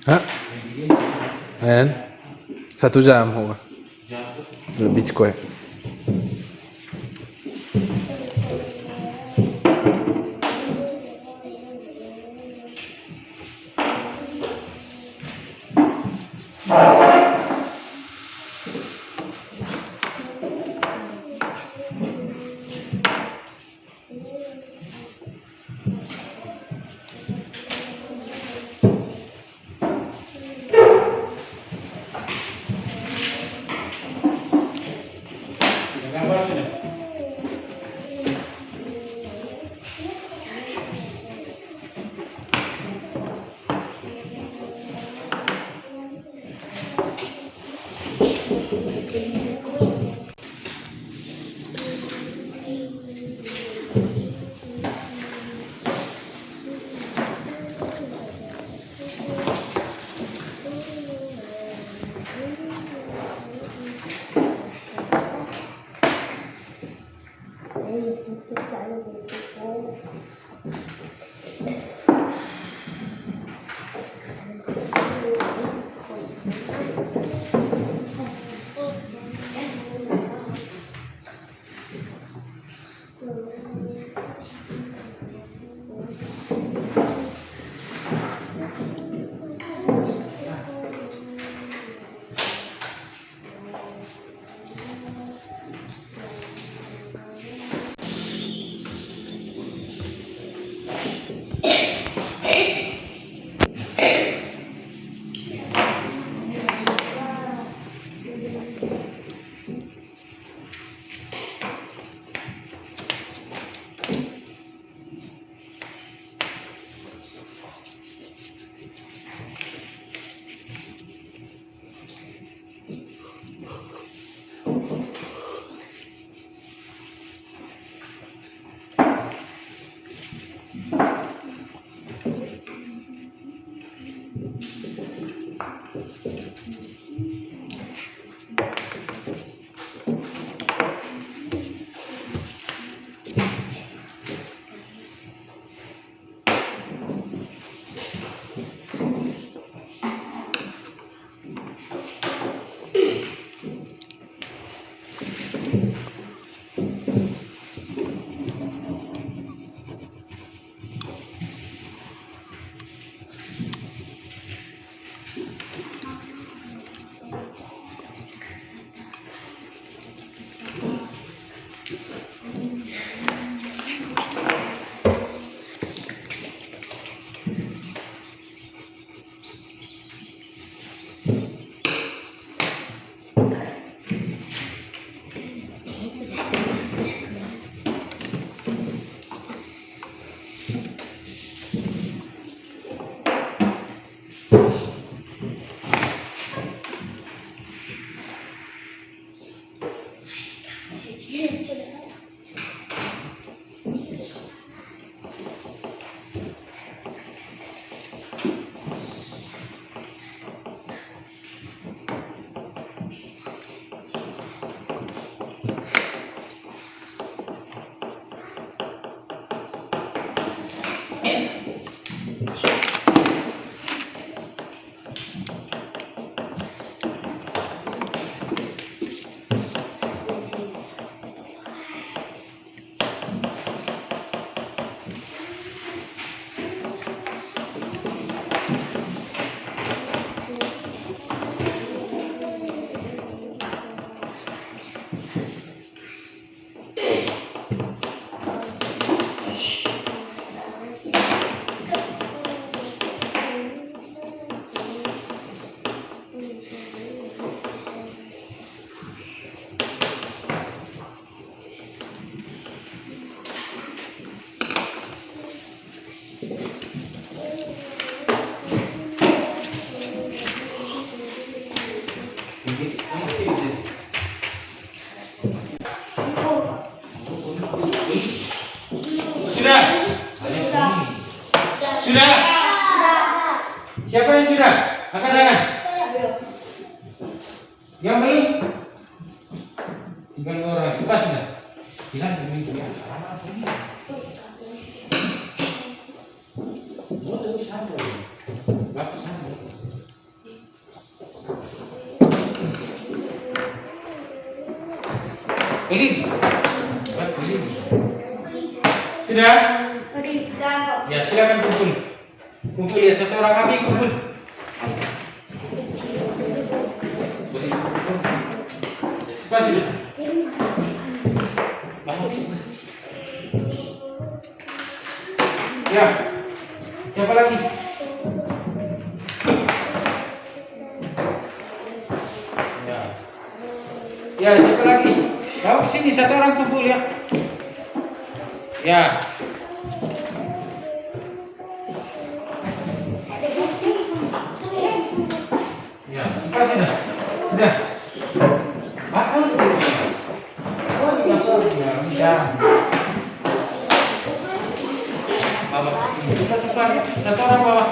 Hah? Ayan. 1 jam ho. Lebih square. Sudah? Sudah? Siapa yang sudah? Angkat tangan. Yang belum? Tinggal 2 orang. Cepat sudah. Hilang demi dia. Belum? Sudah? Ya silakan kumpul. Kumpul ya, 1 orang kami kumpul. Cepat sudah. Ya. Siapa lagi? Ya. Ya, siapa lagi? Bawa ke sini 1 orang kumpul ya. Ya. Ya, cepat sudah. Sudah. Bangun. Masuk ya, bisa. Bawa ke sini. Cepat, 1 orang bawa.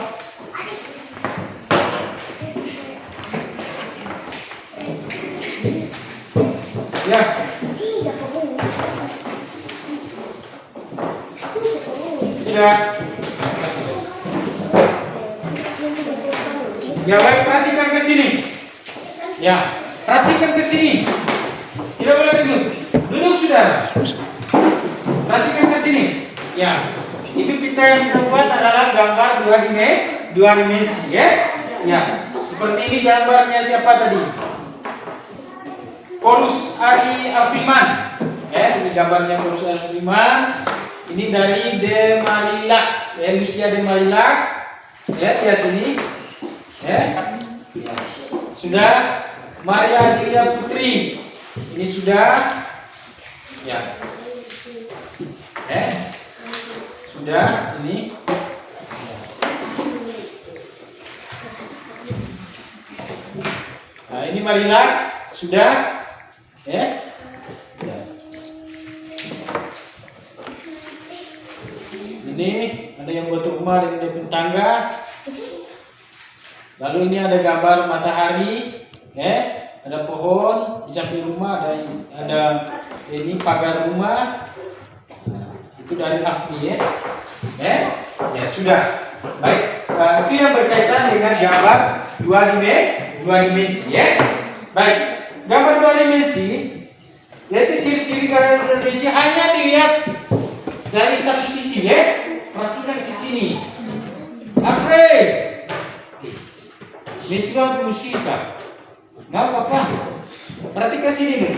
Ya. Sudah. Ya baik, perhatikan ke sini. Ya, perhatikan ke sini. Tidak boleh duduk. Duduk sudah. Perhatikan ke sini. Ya, itu kita yang sudah buat adalah gambar dua dimensi, ya. Ya, seperti ini gambarnya siapa tadi? Paulus Ari Afriman. Ya, ini gambarnya Paulus Ari Afriman. Ini dari De Marillac, ya, Lucia De Marillac. Ya, lihat ini. Ya. Ya. Sudah. Maria Ajilia Putri. Ini sudah. Ya. Sudah ini. Nah, ini Marillac sudah. Ya. Ini ada yang buat rumah dengan depan tangga. Lalu ini ada gambar matahari, ada pohon di samping rumah, ada ini pagar rumah. Nah, itu dari Afni, ya sudah. Baik, itu yang berkaitan dengan gambar dua dimensi, ya. Baik, gambar dua dimensi, yaitu ciri-ciri gambar dua dimensi hanya dilihat dari satu sisi, ya. Perhatikan ke sini. Alfred, Misal musika, nggak apa-apa. Perhatikan sini nih.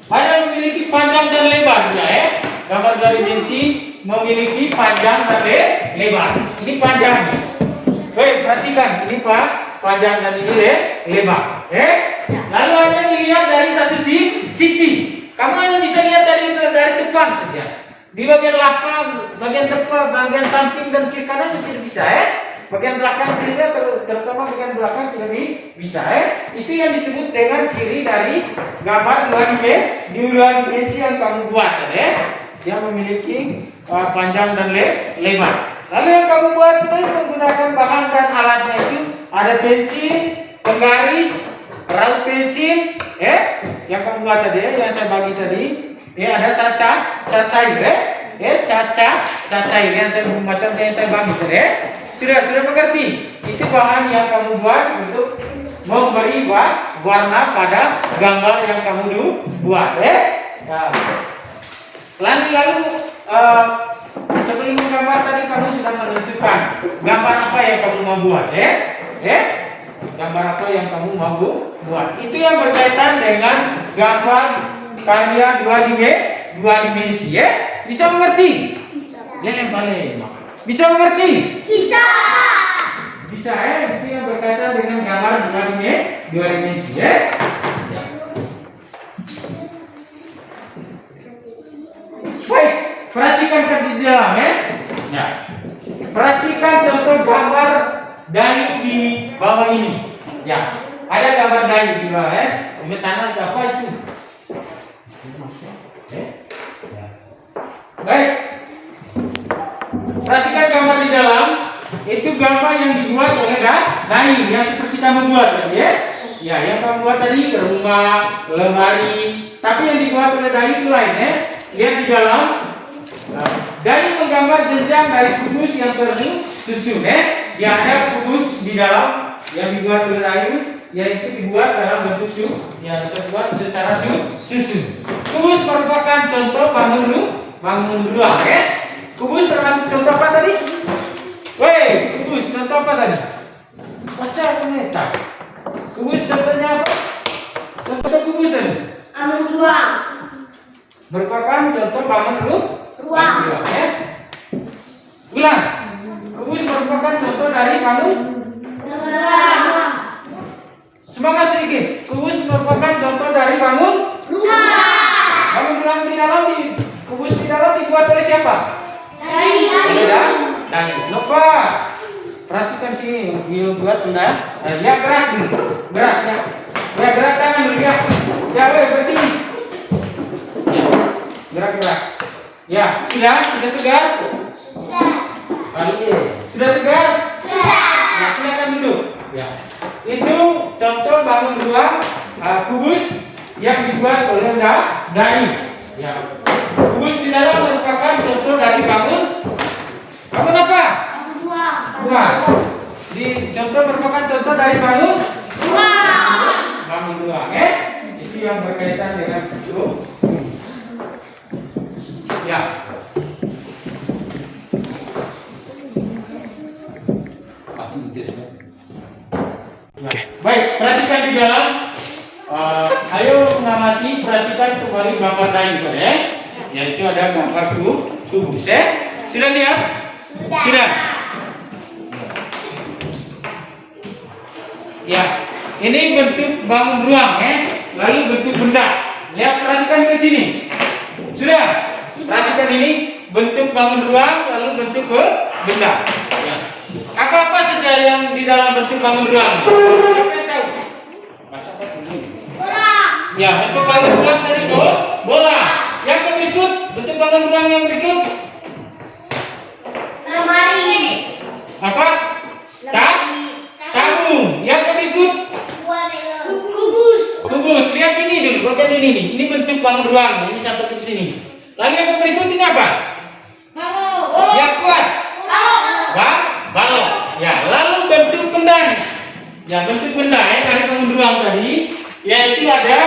Hanya memiliki panjang dan lebar, ya. Gambar dua dimensi memiliki panjang dan lebar. Ini panjang. Perhatikan, ini panjang dan ini lebar. Lalu hanya dilihat dari satu sisi. Kamu hanya bisa lihat dari depan saja. Di bagian belakang, bagian depan, bagian samping dan kiri kanan tidak bisa, Bagian belakang kirinya terutama bagian belakang tidak bisa, Itu yang disebut dengan ciri dari gambar dua dimensi yang kamu buat, Yang memiliki panjang dan lebar. Lalu yang kamu buat itu menggunakan bahan dan alatnya itu ada pensil, penggaris, raut pensil, yang kamu buat tadi, yang saya bagi tadi, ada cacair, cacair yang saya macam yang saya bagi tadi, Sudah mengerti? Itu bahan yang kamu buat untuk memberi warna pada gambar yang kamu buat, Nah, lalu sebelum menggambar tadi kamu sudah menentukan gambar apa yang kamu mau buat, Gambar apa yang kamu mau buat. Itu yang berkaitan dengan gambar karya dua dimensi, Bisa mengerti? Bisa. Bisa mengerti? Bisa. Bisa, Itu yang berkaitan dengan gambar dua dimensi, Baik, perhatikan di dalam, Ya. Perhatikan contoh gambar dari di bawah ini. Ya, ada gambar dari di bawah, Ini tanah apa itu? Baik. Perhatikan gambar di dalam. Itu gambar yang dibuat oleh dai yang seperti kamu buat tadi, Ya, yang kamu buat tadi rumah, lemari. Tapi yang dibuat oleh dai itu lain, Lihat di dalam. Dai menggambar jenjang dari kubus yang tersusun, Yang ada kubus di dalam yang dibuat oleh dai, yaitu dibuat dalam bentuk yang terbuat secara susun. Kubus merupakan contoh bangun rumah, Kubus termasuk contoh apa tadi? Kubus contoh apa tadi? Baca pemeta. Kubus contohnya apa? Contoh kubus tadi? Bangun ruang. Merupakan contoh bangun Ruang. Ulang. Kubus merupakan contoh dari bangun Ruang. Semangat sedikit. Kubus merupakan contoh dari bangun ruang di dalam kubus di dalam dibuat oleh siapa? Dai. Nova. Perhatikan sini, dia buat Anda. Ya gerak dulu. Gerak ya. Ya gerak tangan dulu ya. Ya berdiri. Ya. Gerak. Ya, sudah segar? Sudah. Sudah segar? Sudah. Nah, silakan duduk. Ya. Itu contoh bangun ruang kubus yang dibuat oleh dai. Ya. Kubus di dalam merupakan contoh dari bangun itu merupakan contoh dari bangun ruang, itu yang berkaitan dengan bentuk. Ya. Oke. Baik, perhatikan di dalam. Ayo mengamati, perhatikan kembali gambar lain ya. Yaitu ada gambar tubuh. Sudah lihat? Sudah. Ya, ini bentuk bangun ruang lalu bentuk benda. Lihat, perhatikan ke sini. Sudah. Perhatikan ini bentuk bangun ruang lalu bentuk benda. Ya. Apa-apa saja yang di dalam bentuk bangun ruang? Siapa yang tahu? Ya, bentuk bangun ruang tadi bola. Yang berikut, bentuk bangun ruang yang berikut. Lemari. Apa? Tabung. Yang berikut. Kubus. Lihat ini dulu, bagian ini nih. Ini bentuk bangun ruang. Ini sampai ke sini. Lalu yang berikut ini apa? Yang kuat. Balok. Ya, lalu bentuk benda. Ya, bentuk benda dari bangun ruang tadi, yaitu ada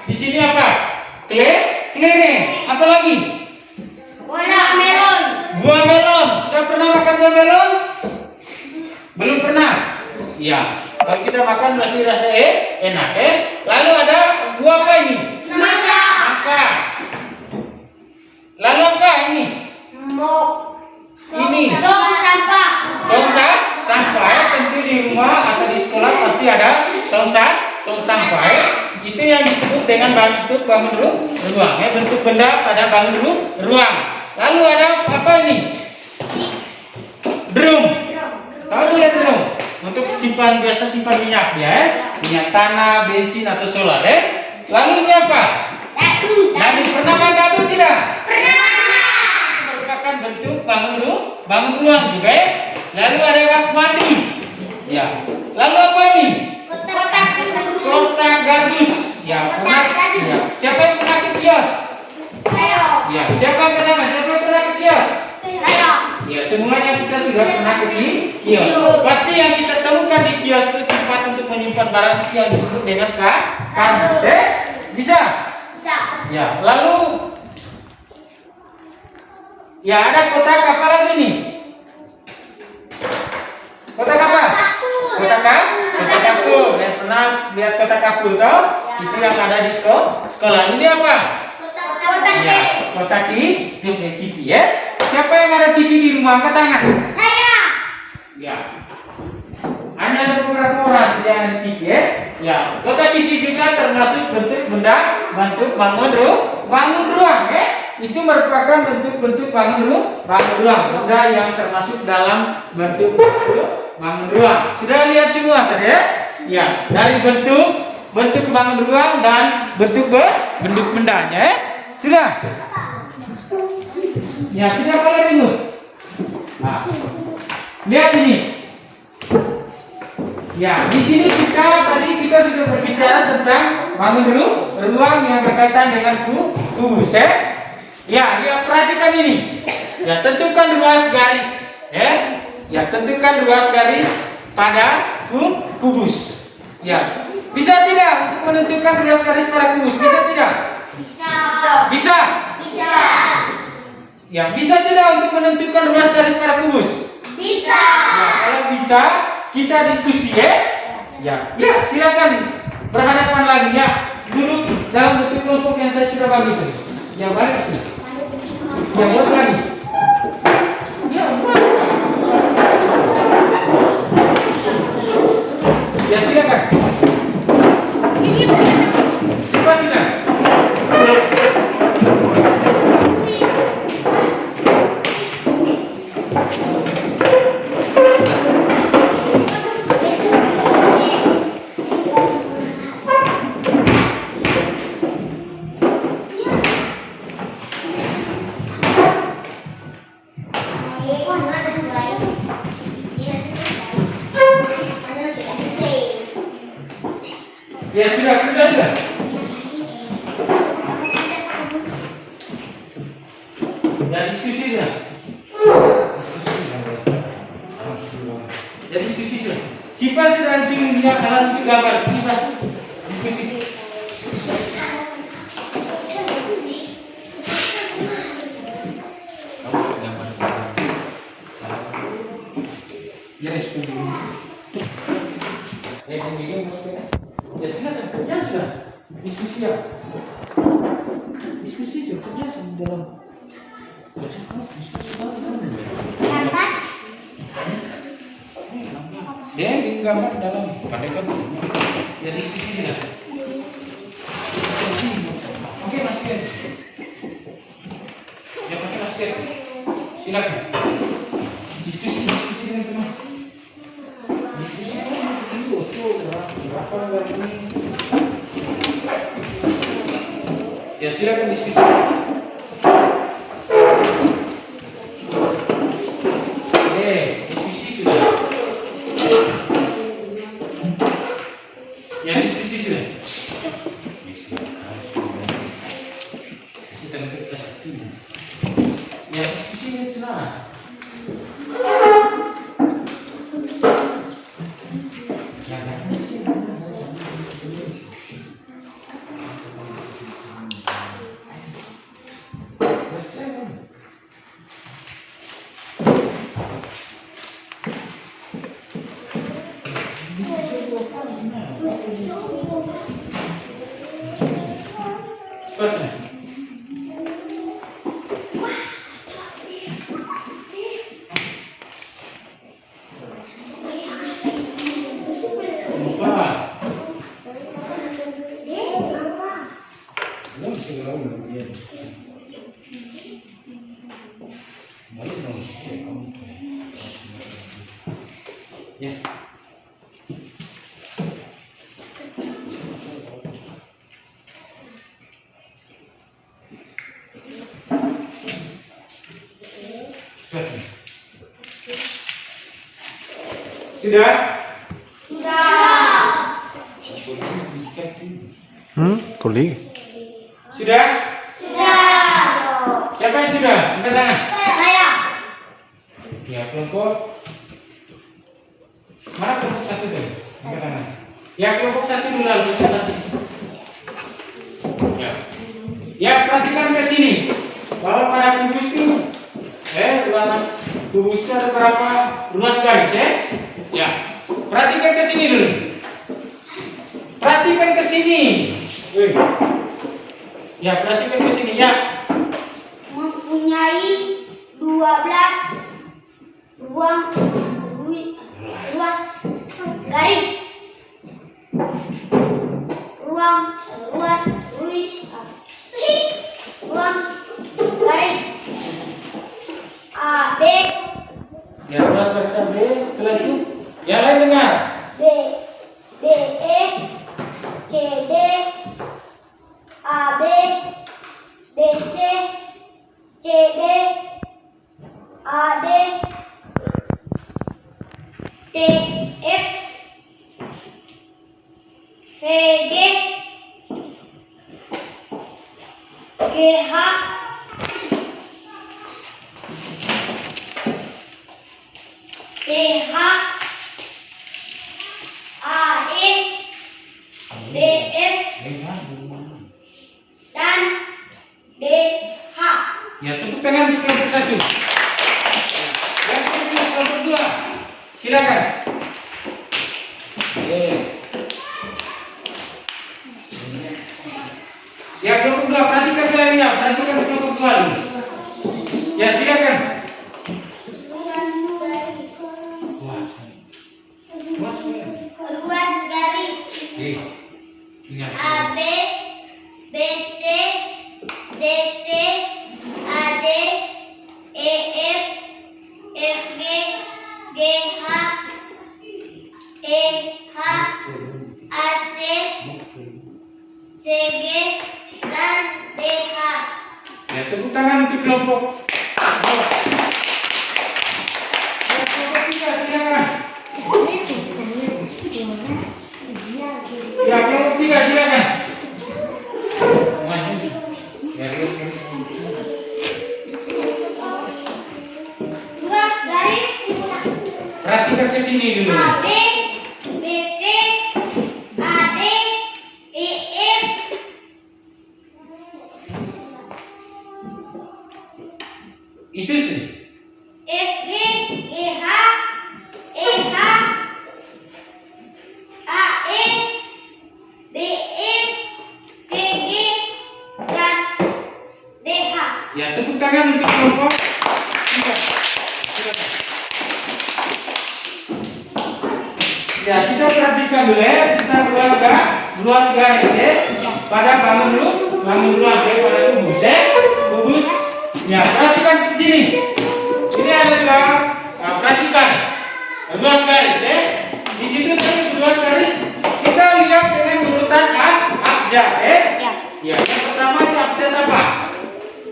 di sini apa? Kelereng. Apa lagi? Buah melon. Sudah pernah makan buah melon? Belum pernah. Ya, kalau kita makan pasti rasa enak Lalu ada buah apa ini? Semangka. Lalu apa ini? Ini Tong sampah. Sampah tentu di rumah atau di sekolah pasti ada tong sampah itu yang disebut dengan bentuk bangun ruang bentuk benda pada bangun ruang. Lalu ada apa ini? Drum. Tahu tidak drum? Untuk simpan minyak minyak tanah, bensin atau solar Lalu ini apa? Dadu. Pernah main dadu tidak? Merupakan bentuk bangun ruang juga Lalu ada bak mandi. Ya. Lalu apa ini? Kotak gardus. Ya, pernah. Ya. Siapa yang pernah ke kios? Ya, siapa yang pernah ke kios? Ya, semuanya kita sudah pernah ke kios. Pasti yang kita temukan di kios itu tempat untuk menyimpan barang itu yang disebut dengan kardus. Bisa? Ya, lalu ya ada kotak apa lagi nih? Kotak apa? Kotak kapur. Yang pernah lihat kotak kapur toh? Itu yang ada di sekolah. Ini apa? Ya, kotak TV Siapa yang ada TV di rumah? Angkat tangan. Saya. Ya. Hanya ada beberapa orang saja yang ada TV Ya, kotak TV juga termasuk bentuk benda, bentuk bangun ruang Itu merupakan bentuk bangun ruang, benda yang termasuk dalam bentuk bangun ruang. Sudah lihat semua tadi ya? Dari bentuk bangun ruang dan bentuk bendanya Sudah? Ya, tidak boleh ribut. Nah, lihat ini. Ya, di sini kita sudah berbicara tentang bangun ruang yang berkaitan dengan kubus Ya, perhatikan ini. Ya, tentukan ruas garis Ya, tentukan ruas garis pada kubus. Ya. Bisa tidak untuk menentukan ruas garis pada kubus? Bisa tidak? Bisa. Ya, bisa tidak untuk menentukan ruas garis pada kubus? Bisa. Ya, kalau bisa, kita diskusi Ya, silakan berhadapan lagi duduk dalam bentuk kelompok yang saya sudah bagi tadi. Ya, balik sini. Ya, buat lagi. Ya, buat. Ya, silakan. Cepat sudah. Ya sudah, kita sudah. Ya diskusi sudah. Ya diskusi sudah. Cipa sudah nanti dia kalah itu gambar. Cipa. Diskusi. Ya, diskusi. Begini maksudnya. Ya silakan kerja sudah. Diskusi ya. Diskusi sudah kerja sudah dalam. Gambar. Dia gambar dalam pada kan. Ya diskusi sudah. Oke Mas Ken. Ya pakai Mas Ken. Silakan. Diskusi dengan teman. Diskusi itu berapa ini? Ya silakan diskusi. Diskusi sudah. Ya diskusi sudah. Kasih tempat kelas itu. Ya diskusi ini senang. Ya. Sudah? Tuli. Sudah? Siapa yang sudah? Angkat tangan. Saya. Ya, kelompok. Mana kelompok satu tadi? Angkat tangan. Ya, kelompok satu dulu lalu presentasi. Ya. Ya, perhatikan ke sini. Bahwa pada kubus itu kubus itu ada berapa ruas garis ya? Ya. Perhatikan ke sini dulu. Perhatikan ke sini. Ya, perhatikan ke sini ya. Mempunyai 12 ruas garis. Ruas garis A B. Ya, ruas garis A B. Setelah itu yang lain dengar. B E C D A B B C C D A D T F V G G H T H A E D F dan D H. Ya, tepuk tangan untuk kelompok satu. Yang kedua, kelompok dua. Silakan. Ya, kelompok dua, perhatikan kalian, perhatikan kelompok dua dulu. Ya, silakan. Ruas garis A B B C D C A D E F F G G H E H A C C G dan D H. Ya, tepuk tangan untuk kelompok dua. Ya, kelompok tiga, silakan. Ya, kelompok tiga, silakan. Maju. Ya, terus. Ruas garis Perhatikan ke sini dulu. A B Itu sih. FG, GH, EH, AE, BF, CG, dan DH. Ya, tepuk tangan untuk kelompok. Ya, kita perhatikan dulu ya, kita ruas garis ya. Pada bangun ruang ya, pada kubus ya. Kubus. Ya, perhatikan di sini. Ini adalah perhatikan ruas garis ya. Di situ tadi ruas garis kita lihat dengan urutan abjad ya. Ya. Ya, yang pertama itu abjad apa?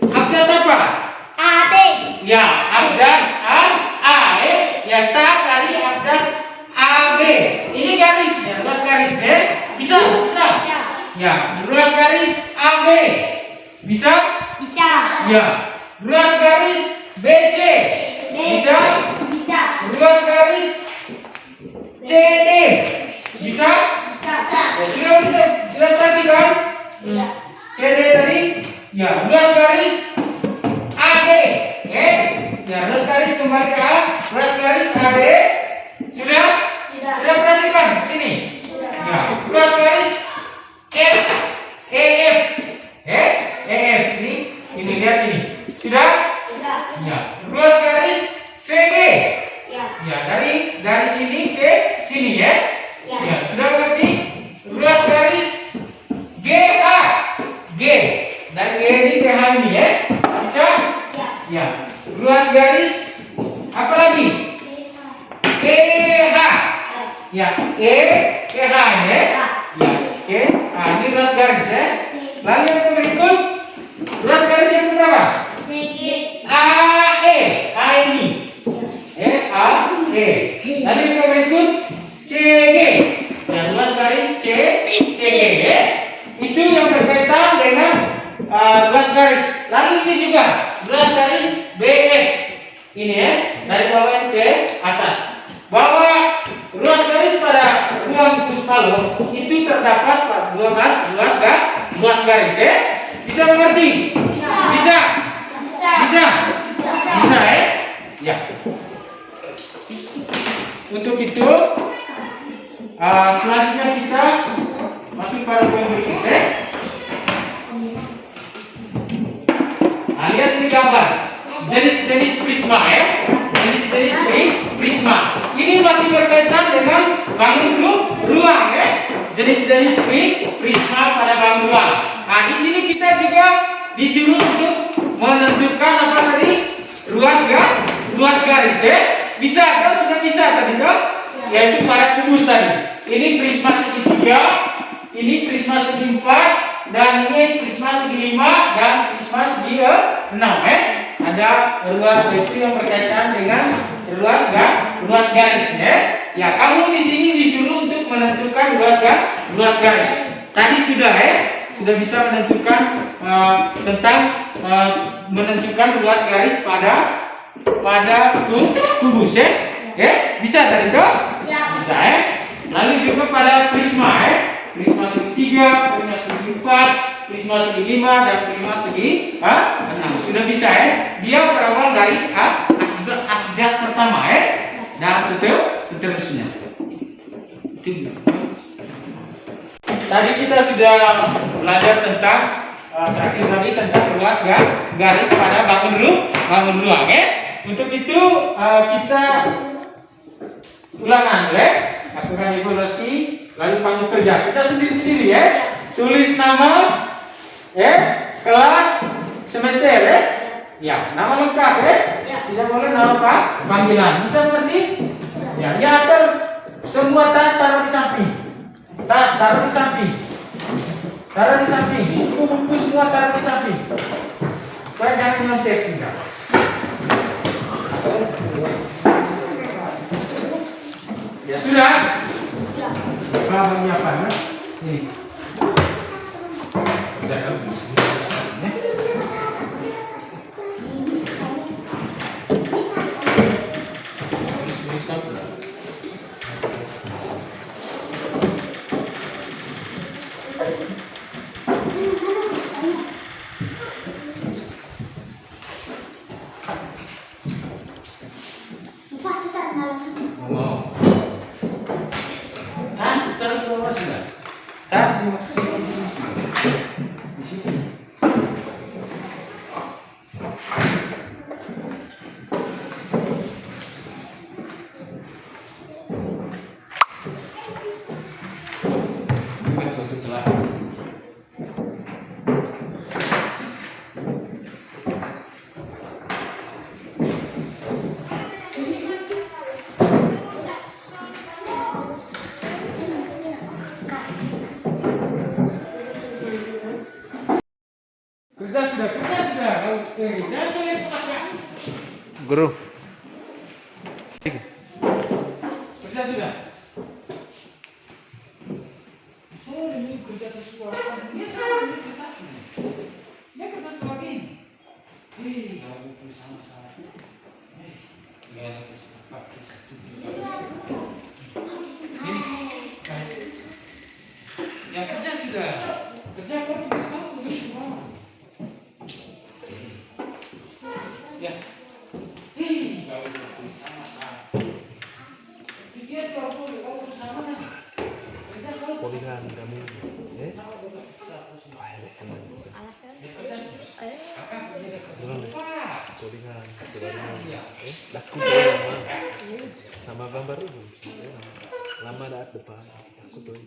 Abjad apa? AB. Ya, abjad A ya start dari abjad AB. Ini garisnya, ruas garisnya. Bisa? Bisa. Ya, ruas garis AB. Bisa? Bisa. Ya. Ruas garis BC. Bisa? Bisa. Ruas garis CD. Bisa? Bisa. Ya, sudah perhatikan? Iya. CD tadi? Ya, ruas garis AD. Ya, ruas garis kembali ke A. Ruas garis AD. Sudah? Sudah. Sudah perhatikan di sini. Sudah. Ya, ruas garis F, EF, EF ini lihat ini. Sudah? Sudah. Ya, ruas garis VG. Ya. Ya, dari sini ke sini ya. Ya. Ya, sudah mengerti? Ruas garis GH, G. Dan G ini ke H ini ya. Bisa? Ya. Ya. Ruas garis apa lagi? EH. Ya, ke H ya. Ya, ke H ini ruas garis ya. Lalu yang berikut ruas garis yang berapa? CG. AE, A ini. AE. Lalu yang berikut CG. Ya, ruas garis CG ya. Itu yang berkaitan dengan ruas garis. Lalu ini juga ruas garis BF. Ini ya, dari bawah ke atas. Bahwa ruas garis pada ruang Kuspalo itu terdapat 12 ruas garis ya. Bisa mengerti? Bisa? Bisa? Bisa ya? Ya. Untuk itu selanjutnya kita masuk pada poin berikutnya. Nah, lihat ini gambar jenis-jenis prisma ya. Jenis-jenis prisma. Ini masih berkaitan dengan bangun ruang ya. Jenis-jenis prisma pada bangun ruang. Nah, di sini kita juga disuruh untuk menentukan apa tadi? Ruas garis ya. Bisa kan? Sudah bisa tadi toh? Yaitu pada kubus tadi. Ini prisma segitiga, ini prisma segi 4, dan ini prisma segi 5 dan prisma segi 6 Ada ruas itu yang berkaitan dengan ruas garis ya. Ya, kamu di sini disuruh untuk menentukan ruas garis. Tadi sudah sudah bisa menentukan tentang menentukan ruas garis pada kubus ya. Ya, bisa tadi toh? Bisa ya. Lalu juga pada prisma prisma segitiga, prisma segi 4, prisma segi 5 dan prisma segi 6. Sudah bisa ya. Dia berawal dari abjad pertama dan seterusnya. Tadi kita sudah belajar tentang terakhir tadi tentang ruas garis pada bangun ruang ya. Untuk itu kita ulangan lakukan evaluasi lalu panggil kerja kita sendiri-sendiri ya. Tulis nama kelas semester ya, nama lengkap tidak boleh nama panggilan. Bisa mengerti? Ya, atur semua tas taruh di samping. Tas taruh di samping. Buku-buku semua taruh di samping. Supaya jangan nyontek sehingga. Ya sudah. Bagi apa? Ini. Sudah. Lupa sudah langsung. Mau. Tas taruh ke bawah sudah. Tas dimasukin di sini. Di sini. Buat tutup telah. Kerja sudah. Jangan lihat pakai. Guru. Kerja sudah. Saya ini kerja sesuatu. Dia salah ini kertas. Dia kertas lagi. Gak boleh sama saya. Gak ada pakai satu. Ya kerja sudah. Kerja kau tugas kamu tugas semua. Ya. Gak boleh sama saya. Dia kalau kau bersama. Kerja kau. Polihan kamu. Polihan sebenarnya. Laku lama. Sama gambar itu. Lama dah depan. Aku tuh.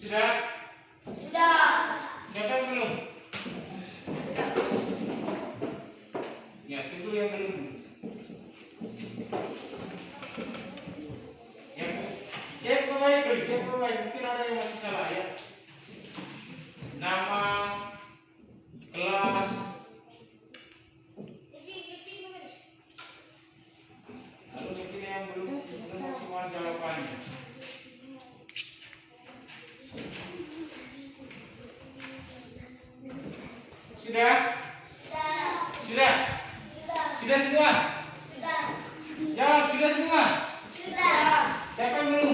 Sudah? Sudah. Siapa yang belum? Ya, tunggu yang belum. Ya, cek pemain dulu, cek pemain. Mungkin ada yang masih salah ya. Nama, kelas. Lalu mungkin yang belum maksimal jawabannya. Sudah? Sudah? Sudah semua? Sudah. Jawab, sudah semua? Sudah. Siapa yang belum?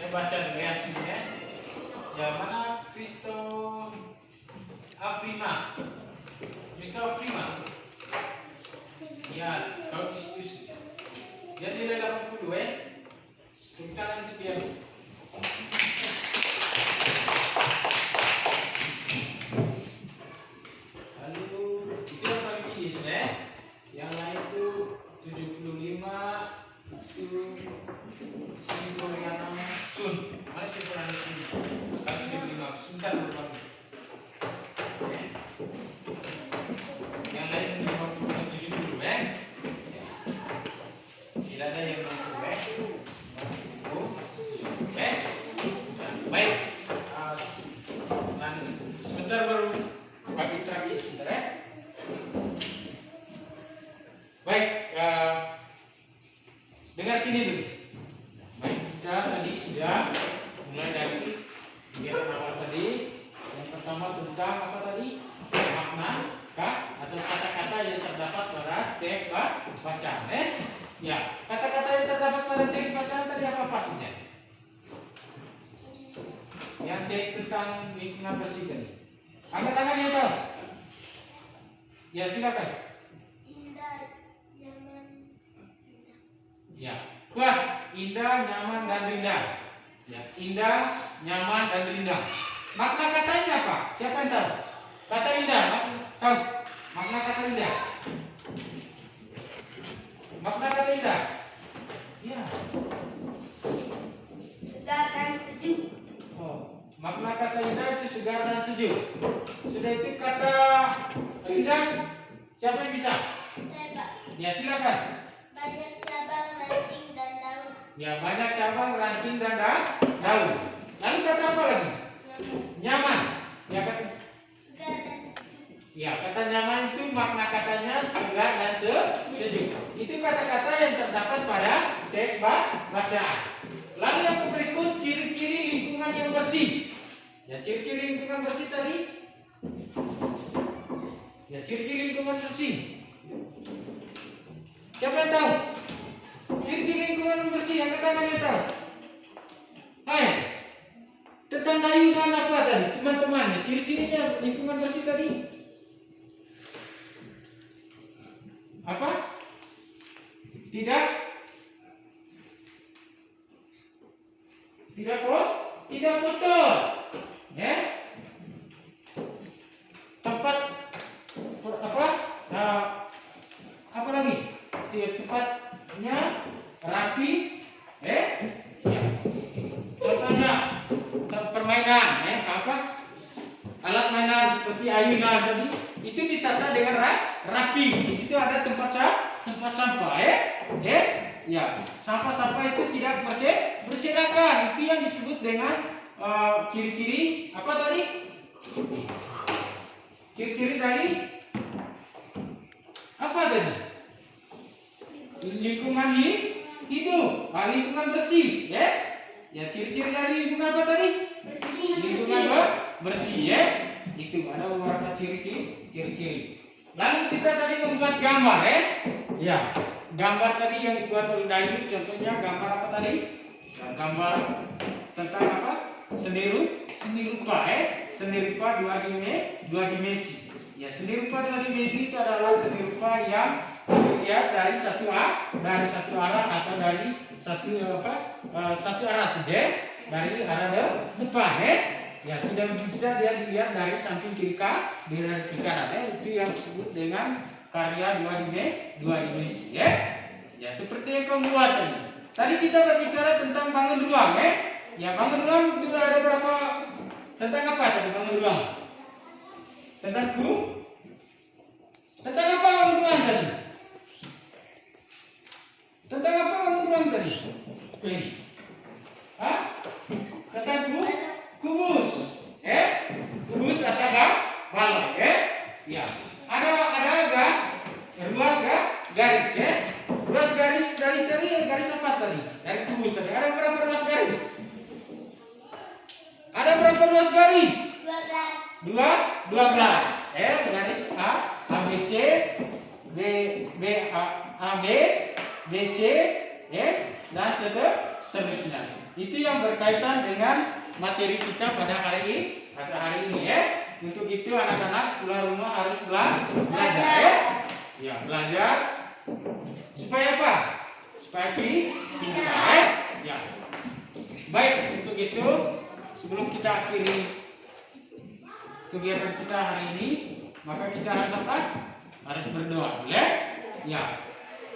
saya baca dulu ya sini ya. Ya mana Kristo Afrima. Kristo Afrima. Ya, kau di situ. Dia nilai 80 ya. Kita nanti dia. Lalu itu yang paling tinggi sudah. Yang lain itu 75 itu Sinfoniana Sun. Mana Sinfoniana Sun? Kali 75. Sebentar dulu. Yang lain 70 ya. Tidak ada yang 60 ya. Baik. Dan sebentar baru bagi terakhir sebentar ya. Baik. Dengar sini dulu. Baik, kita tadi sudah mulai dari kegiatan awal tadi. Yang pertama tentang apa tadi? Makna atau kata-kata yang terdapat pada teks bacaan. Ya, kata-kata yang terdapat pada teks bacaan tadi apa pastinya? Yang teks tentang lingkungan bersih tadi. Angkat tangannya tahu? Ya silakan. Indah, nyaman, Ya, kuat, indah, nyaman dan rindang. Ya, indah, nyaman dan rindang. Makna katanya apa? Siapa yang tahu? Kata indah, tahu? Makna kata indah. Makna kata indah. Ya. segar dan sejuk. Oh, makna kata indah itu segar dan sejuk. Sudah itu kata rindang. Siapa yang bisa? Saya Pak. Ya silakan. Banyak cabang, ranting dan daun. Ya banyak cabang, ranting dan daun. Lalu kata apa lagi? Nyaman. Ya kata. Segar dan sejuk. Ya kata nyaman itu makna katanya segar dan sejuk. Itu kata-kata yang terdapat pada teks bacaan. Lalu yang berikut ciri-ciri lingkungan yang bersih. Ya ciri-ciri lingkungan bersih tadi. Ya ciri-ciri lingkungan bersih. Siapa yang tahu? Ciri-ciri lingkungan bersih yang tangannya tahu. Hai. Tentang kayu dan apa tadi? Teman-teman, ciri-cirinya lingkungan bersih tadi. Apa? Tidak tidak kotor. Ya. Tempat apa? Apa lagi? Tempatnya rapi. Ya. Contohnya permainan, apa? Alat mainan seperti ayunan tadi itu ditata dengan rapi. Di situ ada tempat sampah, ya. Sampah-sampah itu tidak berserakan. Itu yang disebut dengan ciri-ciri apa tadi? Ciri-ciri dari apa tadi? Lingkungan hidup, lingkungan bersih, ya. Ya ciri-ciri dari lingkungan apa tadi? Bersih. Lingkungan bersih, ya. Itu ada beberapa ciri-ciri. Lalu kita tadi membuat gambar, ya. Ya, gambar tadi yang dibuat oleh Dayu, contohnya gambar apa tadi? Nah, gambar tentang apa? Seni rupa, seni rupa dua dimensi. Ya, seni rupa dua dimensi itu adalah seni rupa yang dilihat dari satu arah atau dari satu arah saja, dari arah depan, ya tidak bisa dia dilihat dari samping kiri kanan, itu yang disebut dengan karya dua dimensi, ya. Ya seperti yang kamu buat tadi. Tadi kita berbicara tentang bangun ruang, ya bangun ruang itu ada berapa? Tentang apa tadi bangun ruang? Tentang apa bangun ruang tadi? Tentang apa bangun ruang tadi? Tentang kubus, kubus atau balai, ya. Ada ruas garis, ruas garis dari garis apa tadi? Dari kubus tadi. Ada berapa ruas garis? Ada berapa ruas garis? 12. 12. Garis ABC, AB, BC, dan seterusnya. itu yang berkaitan dengan materi kita pada hari ini ya. Untuk itu anak-anak pulang rumah harus belajar ya. Ya, belajar supaya apa? Supaya pintar ya. Baik, untuk itu sebelum kita akhiri kegiatan kita hari ini, maka kita harus apa? Harus berdoa, boleh? Ya.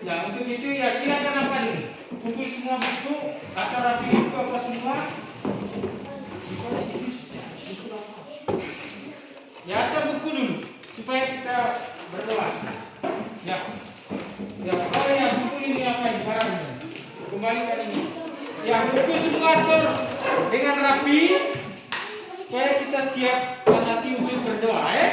Ya, untuk itu ya silakan apa dulu? Kumpul semua buku atau rapi buku apa semua? Ya, atau buku dulu supaya kita berdoa. Ya. Ya, oh ya, buku ini apa ini? Barang ini. Kembalikan ini. Ya, buku semua atur dengan rapi supaya kita siapkan hati untuk berdoa ya.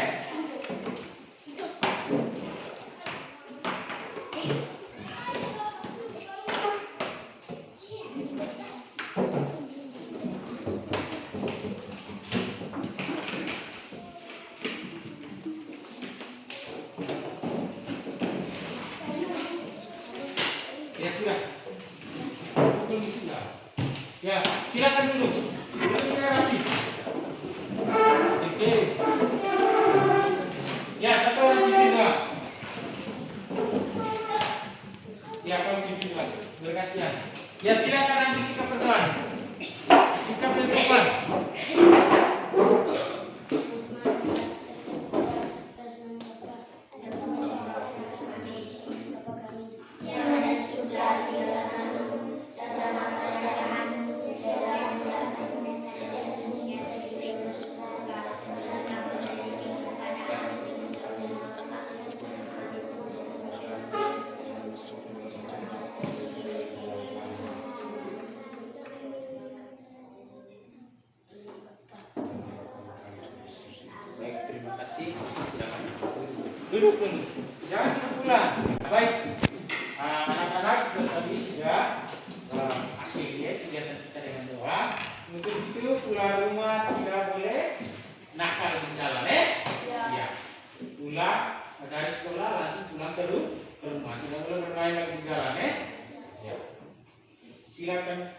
Ya sudah. Buku sudah. Ya, silakan dulu. Dulu rapi. Oke. Ya, satu orang dipindah. Ya, kau dipindah. Bergantian. Ya, silakan ambil sikap berdoa. Sikap yang sopan. Baik, terima kasih. Silakan duduk dulu. Jangan pulang. Baik, anak-anak tadi sudah akhiri ya kegiatan kita dengan doa. Untuk itu pulang rumah tidak boleh nakal di jalan ya. Pulang dari sekolah langsung pulang ke rumah. Tidak boleh bermain lagi di jalan ya. Silakan.